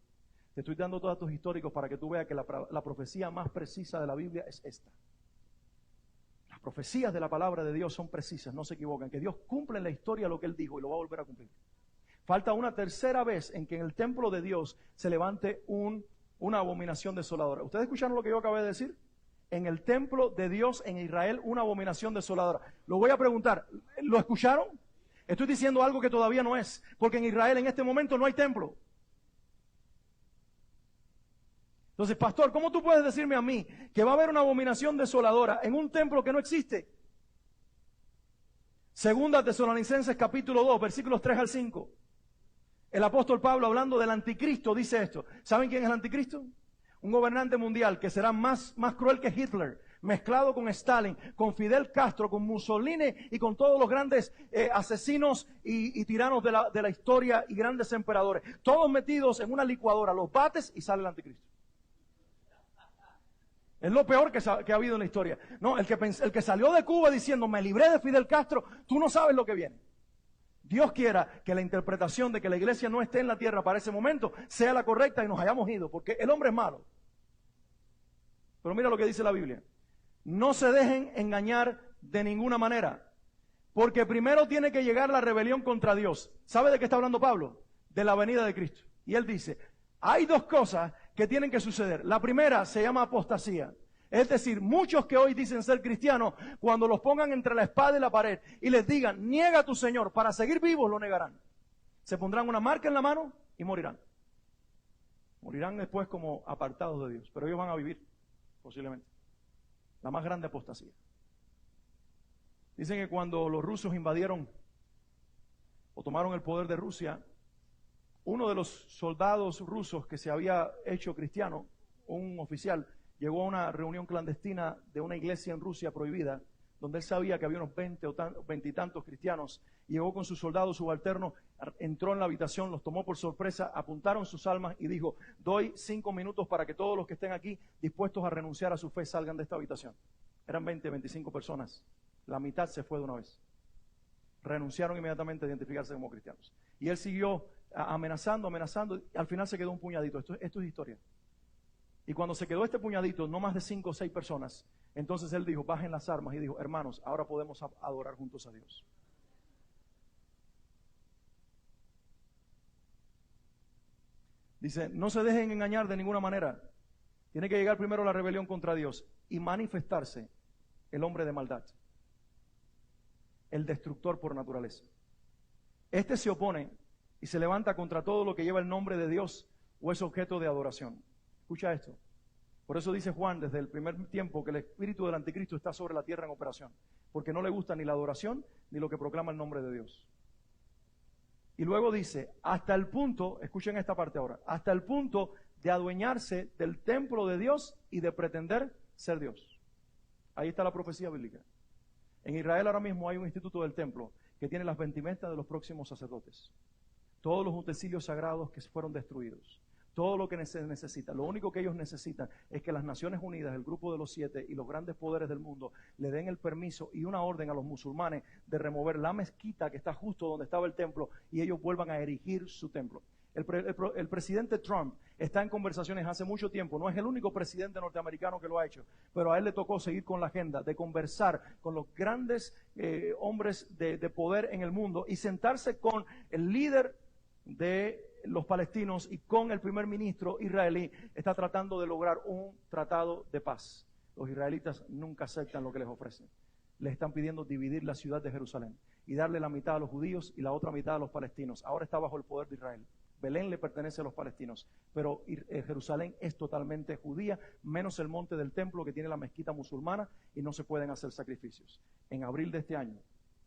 Te estoy dando todos datos históricos para que tú veas que la profecía más precisa de la Biblia es esta. Las profecías de la palabra de Dios son precisas, no se equivocan, que Dios cumple en la historia lo que Él dijo y lo va a volver a cumplir. Falta una tercera vez en que en el templo de Dios se levante una abominación desoladora. ¿Ustedes escucharon lo que yo acabé de decir? En el templo de Dios en Israel, una abominación desoladora. Lo voy a preguntar, ¿lo escucharon? Estoy diciendo algo que todavía no es, porque en Israel en este momento no hay templo. Entonces, pastor, ¿cómo tú puedes decirme a mí que va a haber una abominación desoladora en un templo que no existe? Segunda Tesalonicenses capítulo 2, versículos 3 al 5. El apóstol Pablo, hablando del anticristo, dice esto. ¿Saben quién es el anticristo? Un gobernante mundial que será más cruel que Hitler, mezclado con Stalin, con Fidel Castro, con Mussolini y con todos los grandes asesinos y tiranos de la historia y grandes emperadores. Todos metidos en una licuadora, los bates y sale el anticristo. Es lo peor que ha habido en la historia. No, el que salió de Cuba diciendo, me libré de Fidel Castro, tú no sabes lo que viene. Dios quiera que la interpretación de que la iglesia no esté en la tierra para ese momento sea la correcta y nos hayamos ido, porque el hombre es malo. Pero mira lo que dice la Biblia. No se dejen engañar de ninguna manera, porque primero tiene que llegar la rebelión contra Dios. ¿Sabe de qué está hablando Pablo? De la venida de Cristo. Y él dice, hay dos cosas que tienen que suceder. La primera se llama apostasía. Es decir, muchos que hoy dicen ser cristianos, cuando los pongan entre la espada y la pared y les digan, niega a tu Señor, para seguir vivos lo negarán. Se pondrán una marca en la mano y morirán. Morirán después como apartados de Dios, pero ellos van a vivir, posiblemente. La más grande apostasía. Dicen que cuando los rusos invadieron o tomaron el poder de Rusia, uno de los soldados rusos que se había hecho cristiano, un oficial, llegó a una reunión clandestina de una iglesia en Rusia prohibida, donde él sabía que había unos 20 y tantos cristianos, y llegó con sus soldados subalternos, entró en la habitación, los tomó por sorpresa, apuntaron sus almas y dijo, doy 5 minutos para que todos los que estén aquí dispuestos a renunciar a su fe salgan de esta habitación. Eran 25 personas, la mitad se fue de una vez. Renunciaron inmediatamente a identificarse como cristianos. Y él siguió amenazando, y al final se quedó un puñadito. Esto es historia. Y cuando se quedó este puñadito, no más de 5 o 6 personas, entonces él dijo, bajen las armas, y dijo, hermanos, ahora podemos adorar juntos a Dios. Dice, no se dejen engañar de ninguna manera. Tiene que llegar primero la rebelión contra Dios y manifestarse el hombre de maldad, el destructor por naturaleza. Este se opone y se levanta contra todo lo que lleva el nombre de Dios o es objeto de adoración. Escucha esto. Por eso dice Juan desde el primer tiempo que el espíritu del anticristo está sobre la tierra en operación, porque no le gusta ni la adoración ni lo que proclama el nombre de Dios. Y luego dice, hasta el punto, escuchen esta parte ahora, hasta el punto de adueñarse del templo de Dios y de pretender ser Dios. Ahí está la profecía bíblica. En Israel ahora mismo hay un instituto del templo que tiene las vestimentas de los próximos sacerdotes. Todos los utensilios sagrados que fueron destruidos. Todo lo que se necesita. Lo único que ellos necesitan es que las Naciones Unidas, el grupo de los 7 y los grandes poderes del mundo le den el permiso y una orden a los musulmanes de remover la mezquita que está justo donde estaba el templo y ellos vuelvan a erigir su templo. El presidente Trump está en conversaciones hace mucho tiempo, no es el único presidente norteamericano que lo ha hecho, pero a él le tocó seguir con la agenda de conversar con los grandes hombres de poder en el mundo y sentarse con el líder de los palestinos y con el primer ministro israelí. Está tratando de lograr un tratado de paz. Los israelitas nunca aceptan lo que les ofrecen. Les están pidiendo dividir la ciudad de Jerusalén y darle la mitad a los judíos y la otra mitad a los palestinos. Ahora está bajo el poder de Israel. Belén le pertenece a los palestinos, pero Jerusalén es totalmente judía, menos el monte del templo que tiene la mezquita musulmana y no se pueden hacer sacrificios. En abril de este año,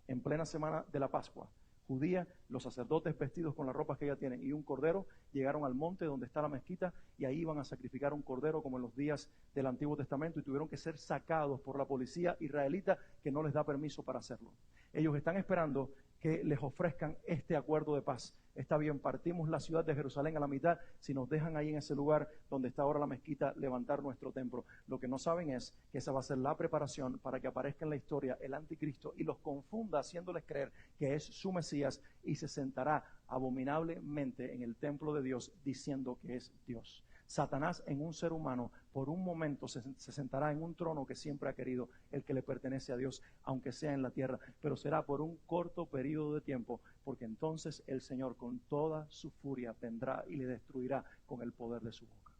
en plena semana de la Pascua judía, los sacerdotes vestidos con las ropas que ella tienen y un cordero llegaron al monte donde está la mezquita y ahí iban a sacrificar un cordero como en los días del Antiguo Testamento y tuvieron que ser sacados por la policía israelita que no les da permiso para hacerlo. Ellos están esperando que les ofrezcan este acuerdo de paz. Está bien, partimos la ciudad de Jerusalén a la mitad, si nos dejan ahí en ese lugar donde está ahora la mezquita, levantar nuestro templo. Lo que no saben es que esa va a ser la preparación para que aparezca en la historia el anticristo y los confunda haciéndoles creer que es su Mesías y se sentará abominablemente en el templo de Dios diciendo que es Dios. Satanás en un ser humano por un momento se sentará en un trono que siempre ha querido, el que le pertenece a Dios, aunque sea en la tierra, pero será por un corto periodo de tiempo, porque entonces el Señor con toda su furia vendrá y le destruirá con el poder de su boca.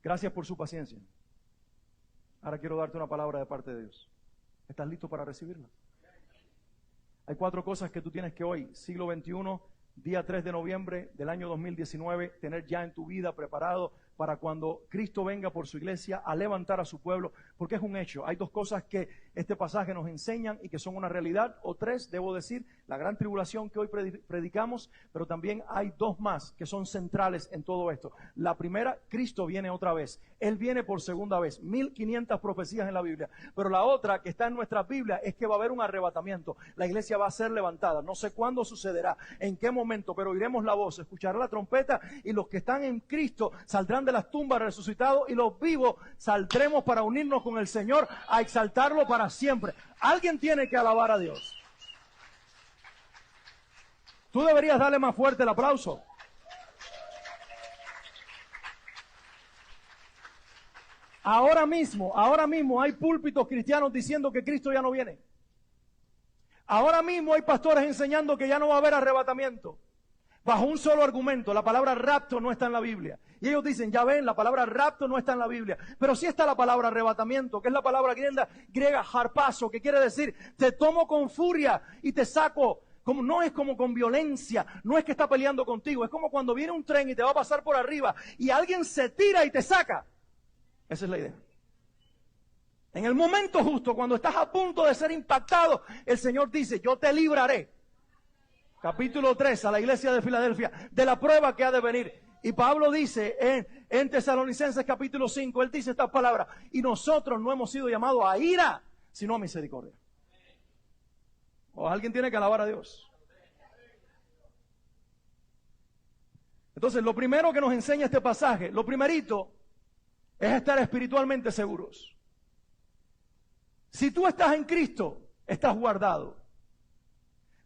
Gracias por su paciencia. Ahora quiero darte una palabra de parte de Dios. ¿Estás listo para recibirla? Hay 4 cosas que tú tienes que hoy, siglo XXI, día 3 de noviembre del año 2019, tener ya en tu vida preparado para cuando Cristo venga por su iglesia a levantar a su pueblo, porque es un hecho. Hay dos cosas que este pasaje nos enseñan y que son una realidad, o tres, debo decir, la gran tribulación que hoy predicamos, pero también hay dos más que son centrales en todo esto. La primera, Cristo viene otra vez. Él viene por segunda vez, 1500 profecías en la Biblia. Pero la otra que está en nuestra Biblia es que va a haber un arrebatamiento. La iglesia va a ser levantada. No sé cuándo sucederá, en qué momento, pero oiremos la voz, escuchará la trompeta y los que están en Cristo saldrán de las tumbas resucitados y los vivos saldremos para unirnos con el Señor a exaltarlo para siempre. Alguien tiene que alabar a Dios. Tú deberías darle más fuerte el aplauso. Ahora mismo hay púlpitos cristianos diciendo que Cristo ya no viene. Ahora mismo hay pastores enseñando que ya no va a haber arrebatamiento. Bajo un solo argumento, la palabra rapto no está en la Biblia. Y ellos dicen, ya ven, la palabra rapto no está en la Biblia. Pero sí está la palabra arrebatamiento, que es la palabra griega harpazo, que quiere decir, te tomo con furia y te saco. No es como con violencia, no es que está peleando contigo, es como cuando viene un tren y te va a pasar por arriba y alguien se tira y te saca. Esa es la idea. En el momento justo, cuando estás a punto de ser impactado, el Señor dice, yo te libraré. Capítulo 3 a la iglesia de Filadelfia, de la prueba que ha de venir. Y Pablo dice en Tesalonicenses capítulo 5, él dice estas palabras, y nosotros no hemos sido llamados a ira, sino a misericordia. O alguien tiene que alabar a Dios. Entonces, lo primero que nos enseña este pasaje, lo primerito, es estar espiritualmente seguros. Si tú estás en Cristo, estás guardado.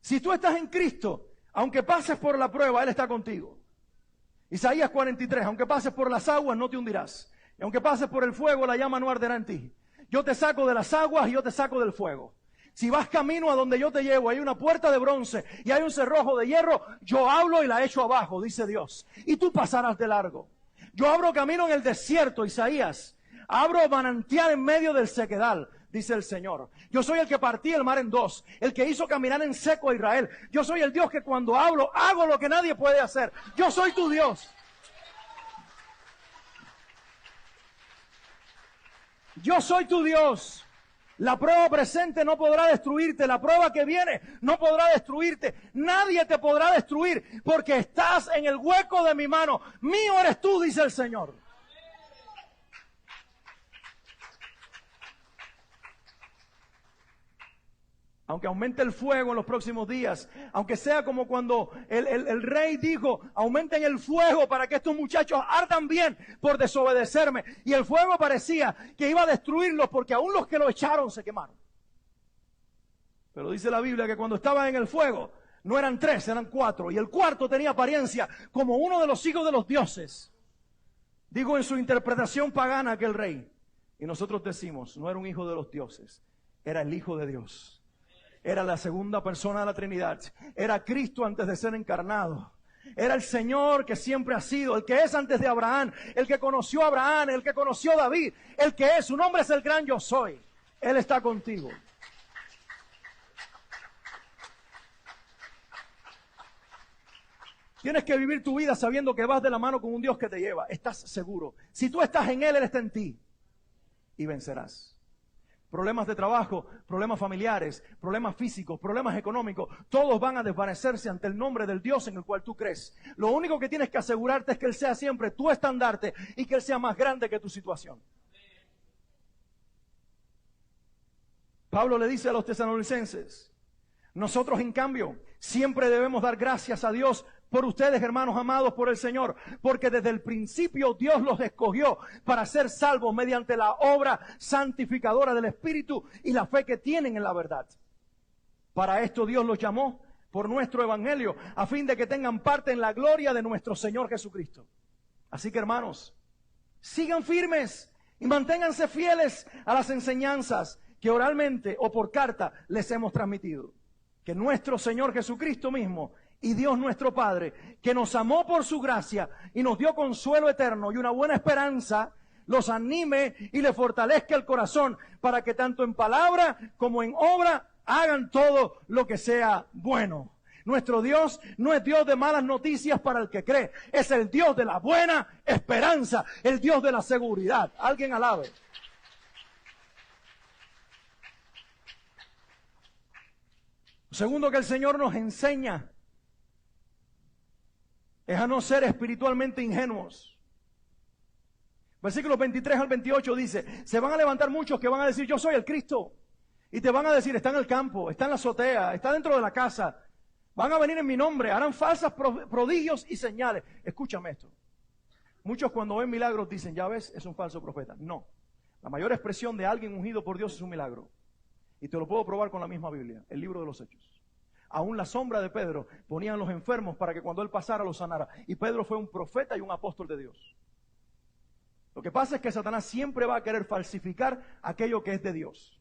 Si tú estás en Cristo, aunque pases por la prueba, Él está contigo. Isaías 43, aunque pases por las aguas, no te hundirás. Y aunque pases por el fuego, la llama no arderá en ti. Yo te saco de las aguas y yo te saco del fuego. Si vas camino a donde yo te llevo, hay una puerta de bronce y hay un cerrojo de hierro, yo hablo y la echo abajo, dice Dios. Y tú pasarás de largo. Yo abro camino en el desierto, Isaías. Abro manantial en medio del sequedal, dice el Señor. Yo soy el que partí el mar en dos, el que hizo caminar en seco a Israel. Yo soy el Dios que cuando hablo, hago lo que nadie puede hacer. Yo soy tu Dios. Yo soy tu Dios. La prueba presente no podrá destruirte. La prueba que viene no podrá destruirte. Nadie te podrá destruir porque estás en el hueco de mi mano. Mío eres tú, dice el Señor. Aunque aumente el fuego en los próximos días, aunque sea como cuando el rey dijo, aumenten el fuego para que estos muchachos ardan bien por desobedecerme. Y el fuego parecía que iba a destruirlos porque aún los que lo echaron se quemaron. Pero dice la Biblia que cuando estaban en el fuego, no eran 3, eran 4. Y el cuarto tenía apariencia como uno de los hijos de los dioses. Digo en su interpretación pagana aquel rey. Y nosotros decimos, no era un hijo de los dioses, era el Hijo de Dios. Era la segunda persona de la Trinidad. Era Cristo antes de ser encarnado. Era el Señor que siempre ha sido, el que es antes de Abraham, el que conoció a Abraham, el que conoció a David, el que es, su nombre es el gran yo soy. Él está contigo. Tienes que vivir tu vida sabiendo que vas de la mano con un Dios que te lleva. Estás seguro. Si tú estás en Él, Él está en ti. Y vencerás. Problemas de trabajo, problemas familiares, problemas físicos, problemas económicos, todos van a desvanecerse ante el nombre del Dios en el cual tú crees. Lo único que tienes que asegurarte es que Él sea siempre tu estandarte y que Él sea más grande que tu situación. Pablo le dice a los tesalonicenses, nosotros en cambio siempre debemos dar gracias a Dios por ustedes, hermanos amados por el Señor, porque desde el principio Dios los escogió para ser salvos mediante la obra santificadora del Espíritu y la fe que tienen en la verdad. Para esto Dios los llamó por nuestro evangelio, a fin de que tengan parte en la gloria de nuestro Señor Jesucristo. Así que, hermanos, sigan firmes y manténganse fieles a las enseñanzas que oralmente o por carta les hemos transmitido. Que nuestro Señor Jesucristo mismo y Dios nuestro Padre, que nos amó por su gracia y nos dio consuelo eterno y una buena esperanza, los anime y les fortalezca el corazón para que tanto en palabra como en obra hagan todo lo que sea bueno. Nuestro Dios no es Dios de malas noticias para el que cree. Es el Dios de la buena esperanza, el Dios de la seguridad. Alguien alabe. Lo segundo que el Señor nos enseña es a no ser espiritualmente ingenuos. Versículos 23 al 28 dice, se van a levantar muchos que van a decir, yo soy el Cristo. Y te van a decir, está en el campo, está en la azotea, está dentro de la casa. Van a venir en mi nombre, harán falsas prodigios y señales. Escúchame esto. Muchos cuando ven milagros dicen, ya ves, es un falso profeta. No. La mayor expresión de alguien ungido por Dios es un milagro. Y te lo puedo probar con la misma Biblia, el libro de los Hechos. Aún la sombra de Pedro ponían los enfermos para que cuando él pasara los sanara. Y Pedro fue un profeta y un apóstol de Dios. Lo que pasa es que Satanás siempre va a querer falsificar aquello que es de Dios.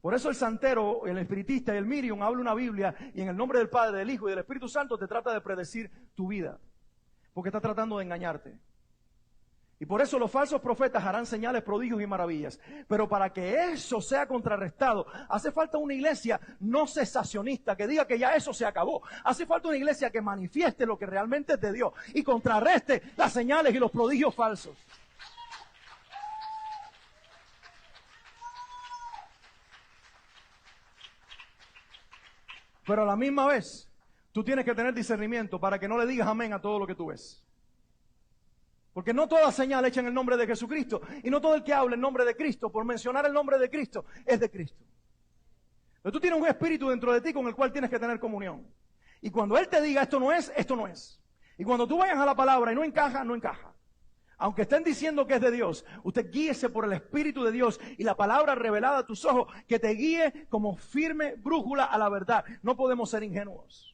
Por eso el santero, el espiritista y el medium habla una Biblia y en el nombre del Padre, del Hijo y del Espíritu Santo te trata de predecir tu vida. Porque está tratando de engañarte. Y por eso los falsos profetas harán señales, prodigios y maravillas. Pero para que eso sea contrarrestado, hace falta una iglesia no cesacionista que diga que ya eso se acabó. Hace falta una iglesia que manifieste lo que realmente es de Dios y contrarreste las señales y los prodigios falsos. Pero a la misma vez, tú tienes que tener discernimiento para que no le digas amén a todo lo que tú ves. Porque no toda señal hecha en el nombre de Jesucristo y no todo el que habla en nombre de Cristo, por mencionar el nombre de Cristo, es de Cristo. Pero tú tienes un espíritu dentro de ti con el cual tienes que tener comunión. Y cuando Él te diga esto no es, esto no es. Y cuando tú vayas a la palabra y no encaja, no encaja. Aunque estén diciendo que es de Dios, usted guíese por el Espíritu de Dios y la palabra revelada a tus ojos que te guíe como firme brújula a la verdad. No podemos ser ingenuos.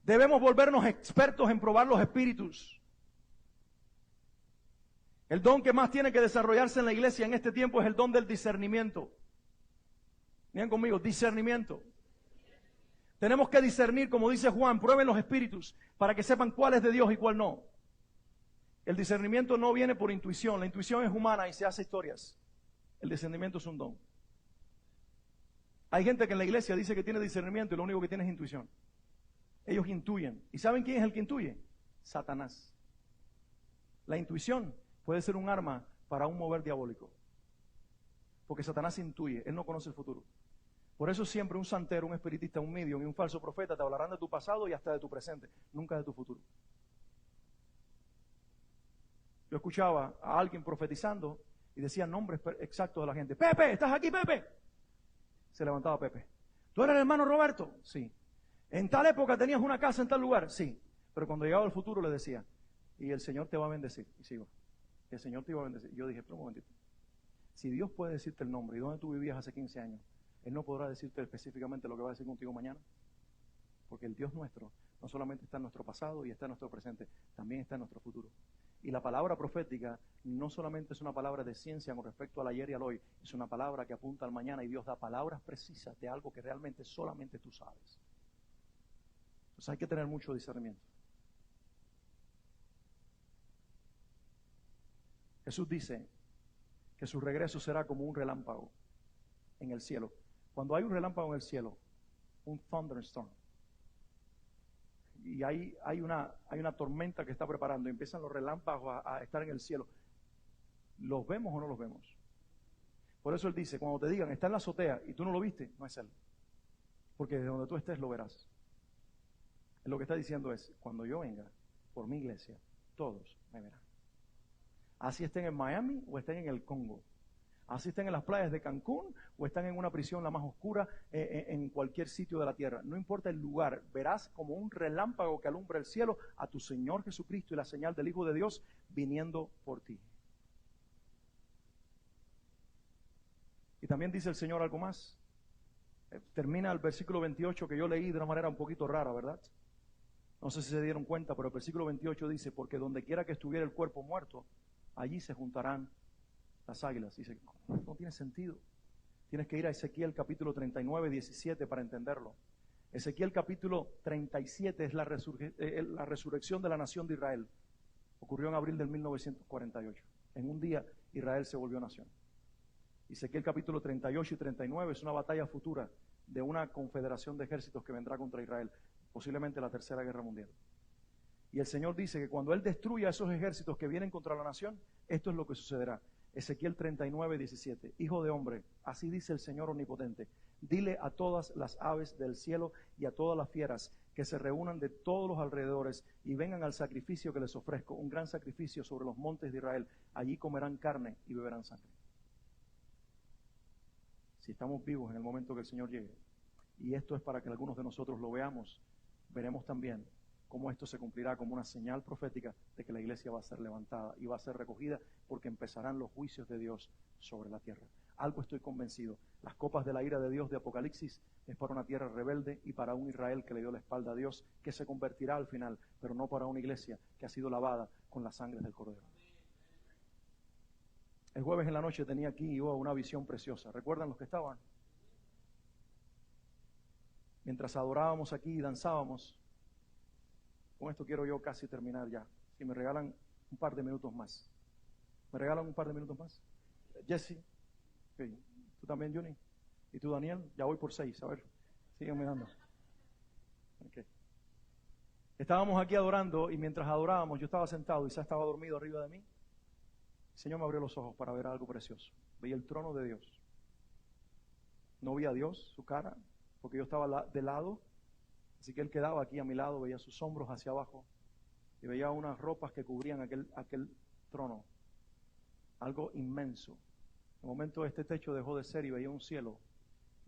Debemos volvernos expertos en probar los espíritus. El don que más tiene que desarrollarse en la iglesia en este tiempo es el don del discernimiento. Miren conmigo, discernimiento. Tenemos que discernir, como dice Juan, prueben los espíritus para que sepan cuál es de Dios y cuál no. El discernimiento no viene por intuición. La intuición es humana y se hace historias. El discernimiento es un don. Hay gente que en la iglesia dice que tiene discernimiento y lo único que tiene es intuición. Ellos intuyen. ¿Y saben quién es el que intuye? Satanás. La intuición puede ser un arma para un mover diabólico. Porque Satanás intuye, él no conoce el futuro. Por eso siempre un santero, un espiritista, un medium y un falso profeta te hablarán de tu pasado y hasta de tu presente, nunca de tu futuro. Yo escuchaba a alguien profetizando y decía nombres exactos de la gente. Pepe, ¿estás aquí, Pepe? Se levantaba Pepe. ¿Tú eres el hermano Roberto? Sí. ¿En tal época tenías una casa en tal lugar? Sí. Pero cuando llegaba el futuro le decía, y el Señor te va a bendecir. Y se iba. Y el Señor te iba a bendecir. Y yo dije, pero un momentito. Si Dios puede decirte el nombre y dónde tú vivías hace 15 años, Él no podrá decirte específicamente lo que va a decir contigo mañana. Porque el Dios nuestro no solamente está en nuestro pasado y está en nuestro presente, también está en nuestro futuro. Y la palabra profética no solamente es una palabra de ciencia con respecto al ayer y al hoy, es una palabra que apunta al mañana y Dios da palabras precisas de algo que realmente solamente tú sabes. Entonces hay que tener mucho discernimiento. Jesús dice que su regreso será como un relámpago en el cielo. Cuando hay un relámpago en el cielo, un thunderstorm, y hay una tormenta que está preparando, y empiezan los relámpagos a estar en el cielo, ¿los vemos o no los vemos? Por eso Él dice, cuando te digan, está en la azotea, y tú no lo viste, no es Él. Porque desde donde tú estés lo verás. Él lo que está diciendo es, cuando yo venga por mi iglesia, todos me verán. Así estén en Miami o estén en el Congo. Así estén en las playas de Cancún o están en una prisión la más oscura en cualquier sitio de la tierra. No importa el lugar, verás como un relámpago que alumbra el cielo a tu Señor Jesucristo y la señal del Hijo de Dios viniendo por ti. Y también dice el Señor algo más. Termina el versículo 28 que yo leí de una manera un poquito rara, ¿verdad? No sé si se dieron cuenta, pero el versículo 28 dice, porque donde quiera que estuviera el cuerpo muerto, allí se juntarán las águilas. Dice, no tiene sentido. Tienes que ir a Ezequiel capítulo 39, 17 para entenderlo. Ezequiel capítulo 37 es la resurrección de la nación de Israel. Ocurrió en abril del 1948. En un día Israel se volvió nación. Ezequiel capítulo 38 y 39 es una batalla futura de una confederación de ejércitos que vendrá contra Israel, posiblemente la Tercera Guerra Mundial. Y el Señor dice que cuando Él destruya esos ejércitos que vienen contra la nación, esto es lo que sucederá. Ezequiel 39:17. Hijo de hombre, así dice el Señor omnipotente, dile a todas las aves del cielo y a todas las fieras que se reúnan de todos los alrededores y vengan al sacrificio que les ofrezco, un gran sacrificio sobre los montes de Israel. Allí comerán carne y beberán sangre. Si estamos vivos en el momento que el Señor llegue, y esto es para que algunos de nosotros lo veamos, veremos también cómo esto se cumplirá como una señal profética de que la iglesia va a ser levantada y va a ser recogida, porque empezarán los juicios de Dios sobre la tierra. Algo estoy convencido: las copas de la ira de Dios de Apocalipsis es para una tierra rebelde y para un Israel que le dio la espalda a Dios, que se convertirá al final, pero no para una iglesia que ha sido lavada con la sangre del Cordero. El jueves en la noche tenía aquí yo una visión preciosa. ¿Recuerdan los que estaban? Mientras adorábamos aquí y danzábamos, con esto quiero yo casi terminar ya. Si me regalan un par de minutos más. ¿Me regalan un par de minutos más? Jesse, okay. ¿Tú también, Juni? ¿Y tú, Daniel? Ya voy por 6, a ver, sigan mirando. Okay. Estábamos aquí adorando y mientras adorábamos yo estaba sentado y Isa estaba dormido arriba de mí. El Señor me abrió los ojos para ver algo precioso. Veía el trono de Dios. No vi a Dios, su cara, porque yo estaba de lado. Así que Él quedaba aquí a mi lado, veía sus hombros hacia abajo y veía unas ropas que cubrían aquel trono. Algo inmenso. En un momento este techo dejó de ser y veía un cielo.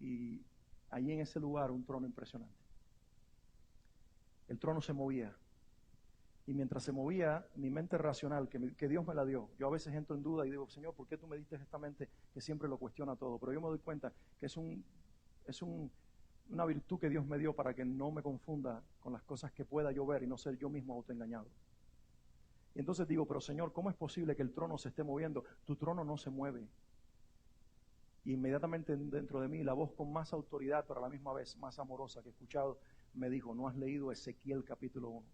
Y allí en ese lugar un trono impresionante. El trono se movía. Y mientras se movía, mi mente racional, que Dios me la dio, yo a veces entro en duda y digo, Señor, ¿por qué tú me diste esta mente que siempre lo cuestiona todo? Pero yo me doy cuenta que es una virtud que Dios me dio para que no me confunda con las cosas que pueda yo ver y no ser yo mismo autoengañado. Y entonces digo, pero Señor, ¿cómo es posible que el trono se esté moviendo? Tu trono no se mueve. Y inmediatamente dentro de mí, la voz con más autoridad, pero a la misma vez más amorosa que he escuchado, me dijo, ¿no has leído Ezequiel capítulo 1?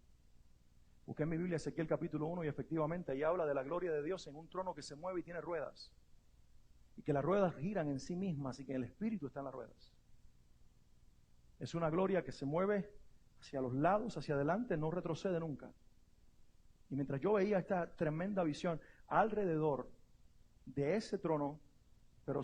Busqué en mi Biblia Ezequiel capítulo 1 y efectivamente ahí habla de la gloria de Dios en un trono que se mueve y tiene ruedas. Y que las ruedas giran en sí mismas y que el Espíritu está en las ruedas. Es una gloria que se mueve hacia los lados, hacia adelante, no retrocede nunca. Y mientras yo veía esta tremenda visión alrededor de ese trono, pero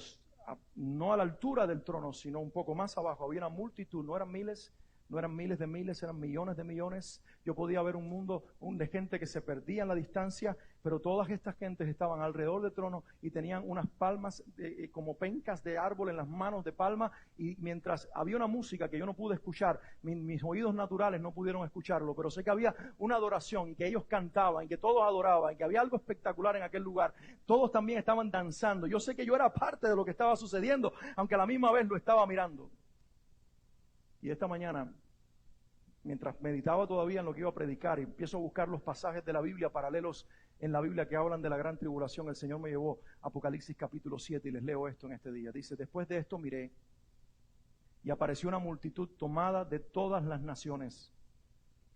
no a la altura del trono, sino un poco más abajo, había una multitud, no eran miles, no eran miles de miles, eran millones de millones. Yo podía ver un mundo de gente que se perdía en la distancia, pero todas estas gentes estaban alrededor del trono y tenían unas palmas como pencas de árbol en las manos de palma, y mientras había una música que yo no pude escuchar, mis oídos naturales no pudieron escucharlo, pero sé que había una adoración y que ellos cantaban y que todos adoraban y que había algo espectacular en aquel lugar. Todos también estaban danzando. Yo sé que yo era parte de lo que estaba sucediendo, aunque a la misma vez lo estaba mirando. Y esta mañana, mientras meditaba todavía en lo que iba a predicar y empiezo a buscar los pasajes de la Biblia paralelos en la Biblia que hablan de la gran tribulación, el Señor me llevó a Apocalipsis capítulo 7 y les leo esto en este día. Dice, después de esto miré y apareció una multitud tomada de todas las naciones,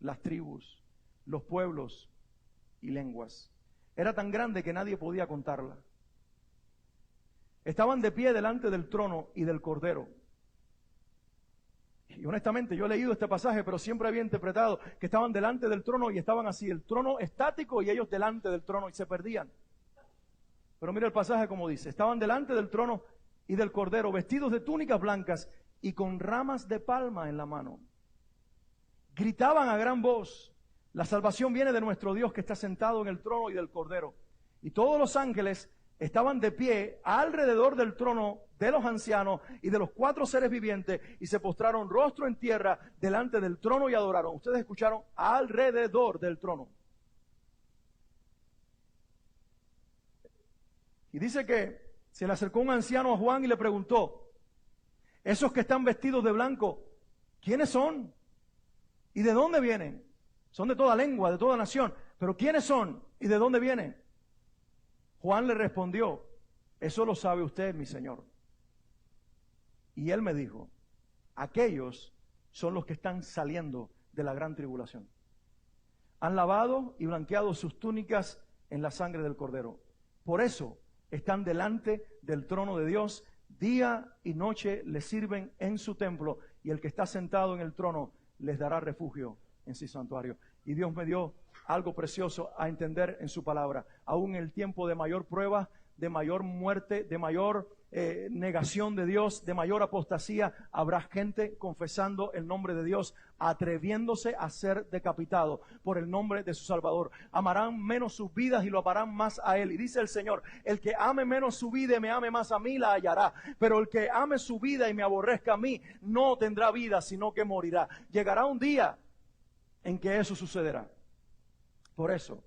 las tribus, los pueblos y lenguas. Era tan grande que nadie podía contarla. Estaban de pie delante del trono y del Cordero. Y honestamente yo he leído este pasaje, pero siempre había interpretado que estaban delante del trono y estaban así, el trono estático y ellos delante del trono y se perdían. Pero mira el pasaje como dice, estaban delante del trono y del Cordero, vestidos de túnicas blancas y con ramas de palma en la mano. Gritaban a gran voz, la salvación viene de nuestro Dios que está sentado en el trono y del Cordero. Y todos los ángeles estaban de pie alrededor del trono de los ancianos y de los 4 seres vivientes y se postraron rostro en tierra delante del trono y adoraron. Ustedes escucharon, alrededor del trono. Y dice que se le acercó un anciano a Juan y le preguntó, esos que están vestidos de blanco, ¿quiénes son? ¿Y de dónde vienen? Son de toda lengua, de toda nación, pero ¿quiénes son? ¿Y de dónde vienen? Juan le respondió, eso lo sabe usted, mi Señor. Y él me dijo, aquellos son los que están saliendo de la gran tribulación. Han lavado y blanqueado sus túnicas en la sangre del Cordero. Por eso están delante del trono de Dios, Día y noche le sirven en su templo, y el que está sentado en el trono les dará refugio en su santuario. Y Dios me dio algo precioso a entender en su palabra. Aún en el tiempo de mayor prueba, de mayor muerte, de mayor negación de Dios, de mayor apostasía, habrá gente confesando el nombre de Dios, atreviéndose a ser decapitado por el nombre de su Salvador. Amarán menos sus vidas y lo amarán más a Él. Y dice el Señor, el que ame menos su vida y me ame más a mí, la hallará. Pero el que ame su vida y me aborrezca a mí, no tendrá vida, sino que morirá. Llegará un día en que eso sucederá. Por eso,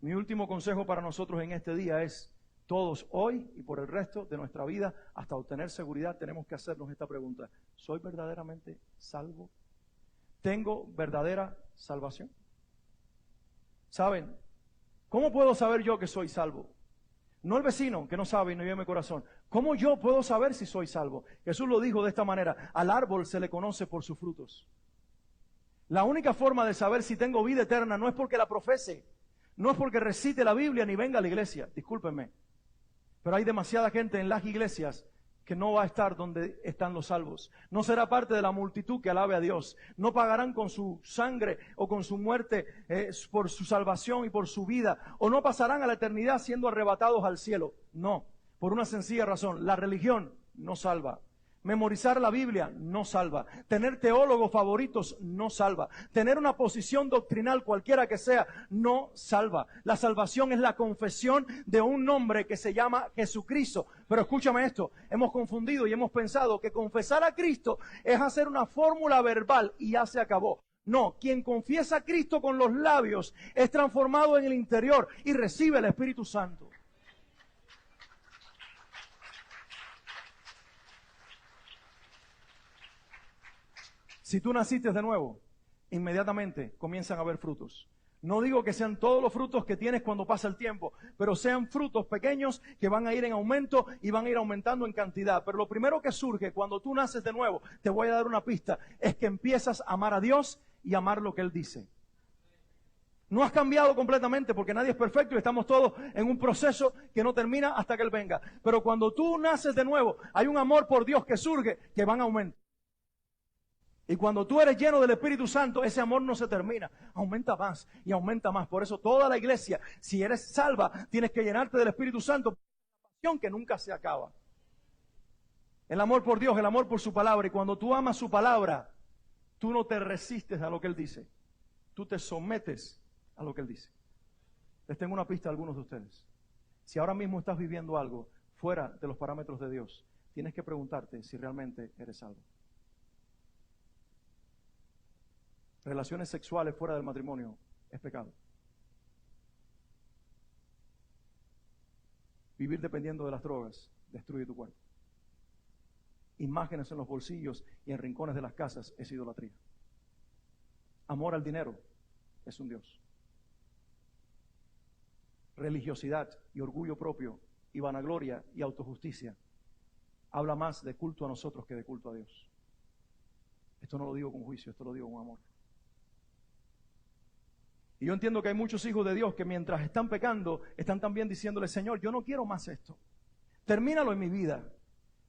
mi último consejo para nosotros en este día es: todos hoy y por el resto de nuestra vida, hasta obtener seguridad, tenemos que hacernos esta pregunta: ¿soy verdaderamente salvo? ¿Tengo verdadera salvación? ¿Saben? ¿Cómo puedo saber yo que soy salvo? No el vecino que no sabe y no vive en mi corazón. ¿Cómo yo puedo saber si soy salvo? Jesús lo dijo de esta manera: al árbol se le conoce por sus frutos. La única forma de saber si tengo vida eterna no es porque la profese, no es porque recite la Biblia ni venga a la iglesia, discúlpenme. Pero hay demasiada gente en las iglesias que no va a estar donde están los salvos. No será parte de la multitud que alabe a Dios. No pagarán con su sangre o con su muerte por su salvación y por su vida. O no pasarán a la eternidad siendo arrebatados al cielo. No, por una sencilla razón: la religión no salva. Memorizar la Biblia no salva. Tener teólogos favoritos no salva. Tener una posición doctrinal cualquiera que sea no salva. La salvación es la confesión de un nombre que se llama Jesucristo. Pero escúchame esto: hemos confundido y hemos pensado que confesar a Cristo es hacer una fórmula verbal y ya se acabó. No, quien confiesa a Cristo con los labios es transformado en el interior y recibe el Espíritu Santo. Si tú naciste de nuevo, inmediatamente comienzan a haber frutos. No digo que sean todos los frutos que tienes cuando pasa el tiempo, pero sean frutos pequeños que van a ir en aumento y van a ir aumentando en cantidad. Pero lo primero que surge cuando tú naces de nuevo, te voy a dar una pista, es que empiezas a amar a Dios y amar lo que Él dice. No has cambiado completamente, porque nadie es perfecto y estamos todos en un proceso que no termina hasta que Él venga. Pero cuando tú naces de nuevo, hay un amor por Dios que surge, que va en aumento. Y cuando tú eres lleno del Espíritu Santo, ese amor no se termina, aumenta más y aumenta más. Por eso toda la iglesia, si eres salva, tienes que llenarte del Espíritu Santo, una pasión que nunca se acaba. El amor por Dios, el amor por su palabra. Y cuando tú amas su palabra, tú no te resistes a lo que Él dice. Tú te sometes a lo que Él dice. Les tengo una pista a algunos de ustedes. Si ahora mismo estás viviendo algo fuera de los parámetros de Dios, tienes que preguntarte si realmente eres salvo. Relaciones sexuales fuera del matrimonio es pecado. Vivir dependiendo de las drogas destruye tu cuerpo. Imágenes en los bolsillos y en rincones de las casas es idolatría. Amor al dinero es un dios. Religiosidad y orgullo propio y vanagloria y autojusticia habla más de culto a nosotros que de culto a Dios. Esto no lo digo con juicio, esto lo digo con amor. Y yo entiendo que hay muchos hijos de Dios que mientras están pecando, están también diciéndole: Señor, yo no quiero más esto. Termínalo en mi vida.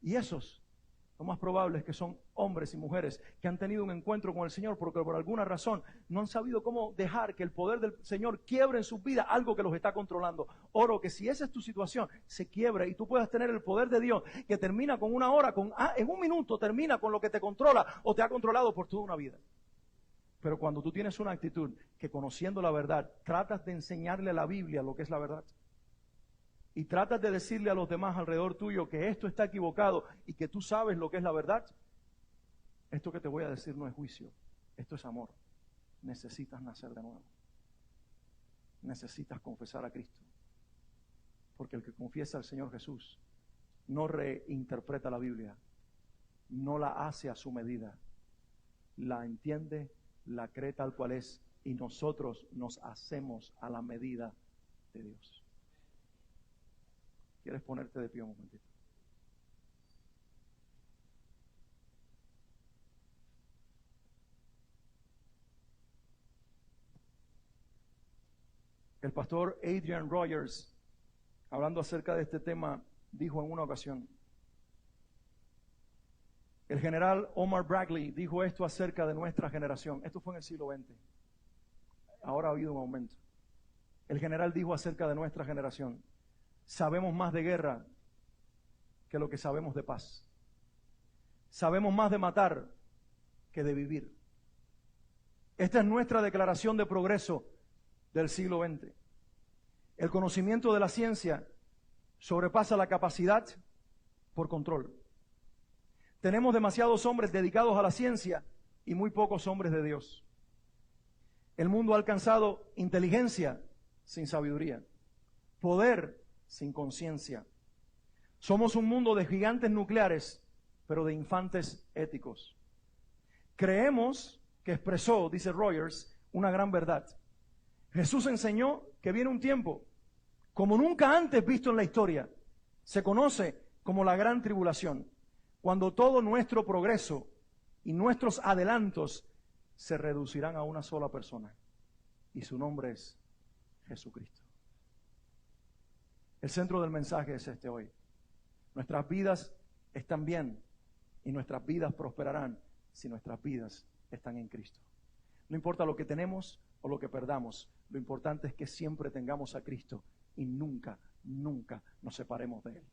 Y esos, lo más probable es que son hombres y mujeres que han tenido un encuentro con el Señor porque por alguna razón no han sabido cómo dejar que el poder del Señor quiebre en sus vidas algo que los está controlando. Oro que si esa es tu situación, se quiebre y tú puedas tener el poder de Dios que termina con una hora, en un minuto termina con lo que te controla o te ha controlado por toda una vida. Pero cuando tú tienes una actitud que, conociendo la verdad, tratas de enseñarle a la Biblia lo que es la verdad, y tratas de decirle a los demás alrededor tuyo que esto está equivocado y que tú sabes lo que es la verdad, esto que te voy a decir no es juicio, esto es amor. Necesitas nacer de nuevo. Necesitas confesar a Cristo. Porque el que confiesa al Señor Jesús no reinterpreta la Biblia, no la hace a su medida, la entiende, la cree tal cual es, y nosotros nos hacemos a la medida de Dios. ¿Quieres ponerte de pie un momentito? El pastor Adrian Rogers, hablando acerca de este tema, dijo en una ocasión: El general Omar Bradley dijo esto acerca de nuestra generación. Esto fue en el siglo XX. Ahora ha habido un aumento. El general dijo acerca de nuestra generación: sabemos más de guerra que lo que sabemos de paz. Sabemos más de matar que de vivir. Esta es nuestra declaración de progreso del siglo XX. El conocimiento de la ciencia sobrepasa la capacidad por control. Tenemos demasiados hombres dedicados a la ciencia y muy pocos hombres de Dios. El mundo ha alcanzado inteligencia sin sabiduría, poder sin conciencia. Somos un mundo de gigantes nucleares, pero de infantes éticos. Creemos que expresó, dice Rogers, una gran verdad. Jesús enseñó que viene un tiempo como nunca antes visto en la historia. Se conoce como la gran tribulación, cuando todo nuestro progreso y nuestros adelantos se reducirán a una sola persona, y su nombre es Jesucristo. El centro del mensaje es este hoy. Nuestras vidas están bien y nuestras vidas prosperarán si nuestras vidas están en Cristo. No importa lo que tenemos o lo que perdamos, lo importante es que siempre tengamos a Cristo y nunca, nunca nos separemos de Él.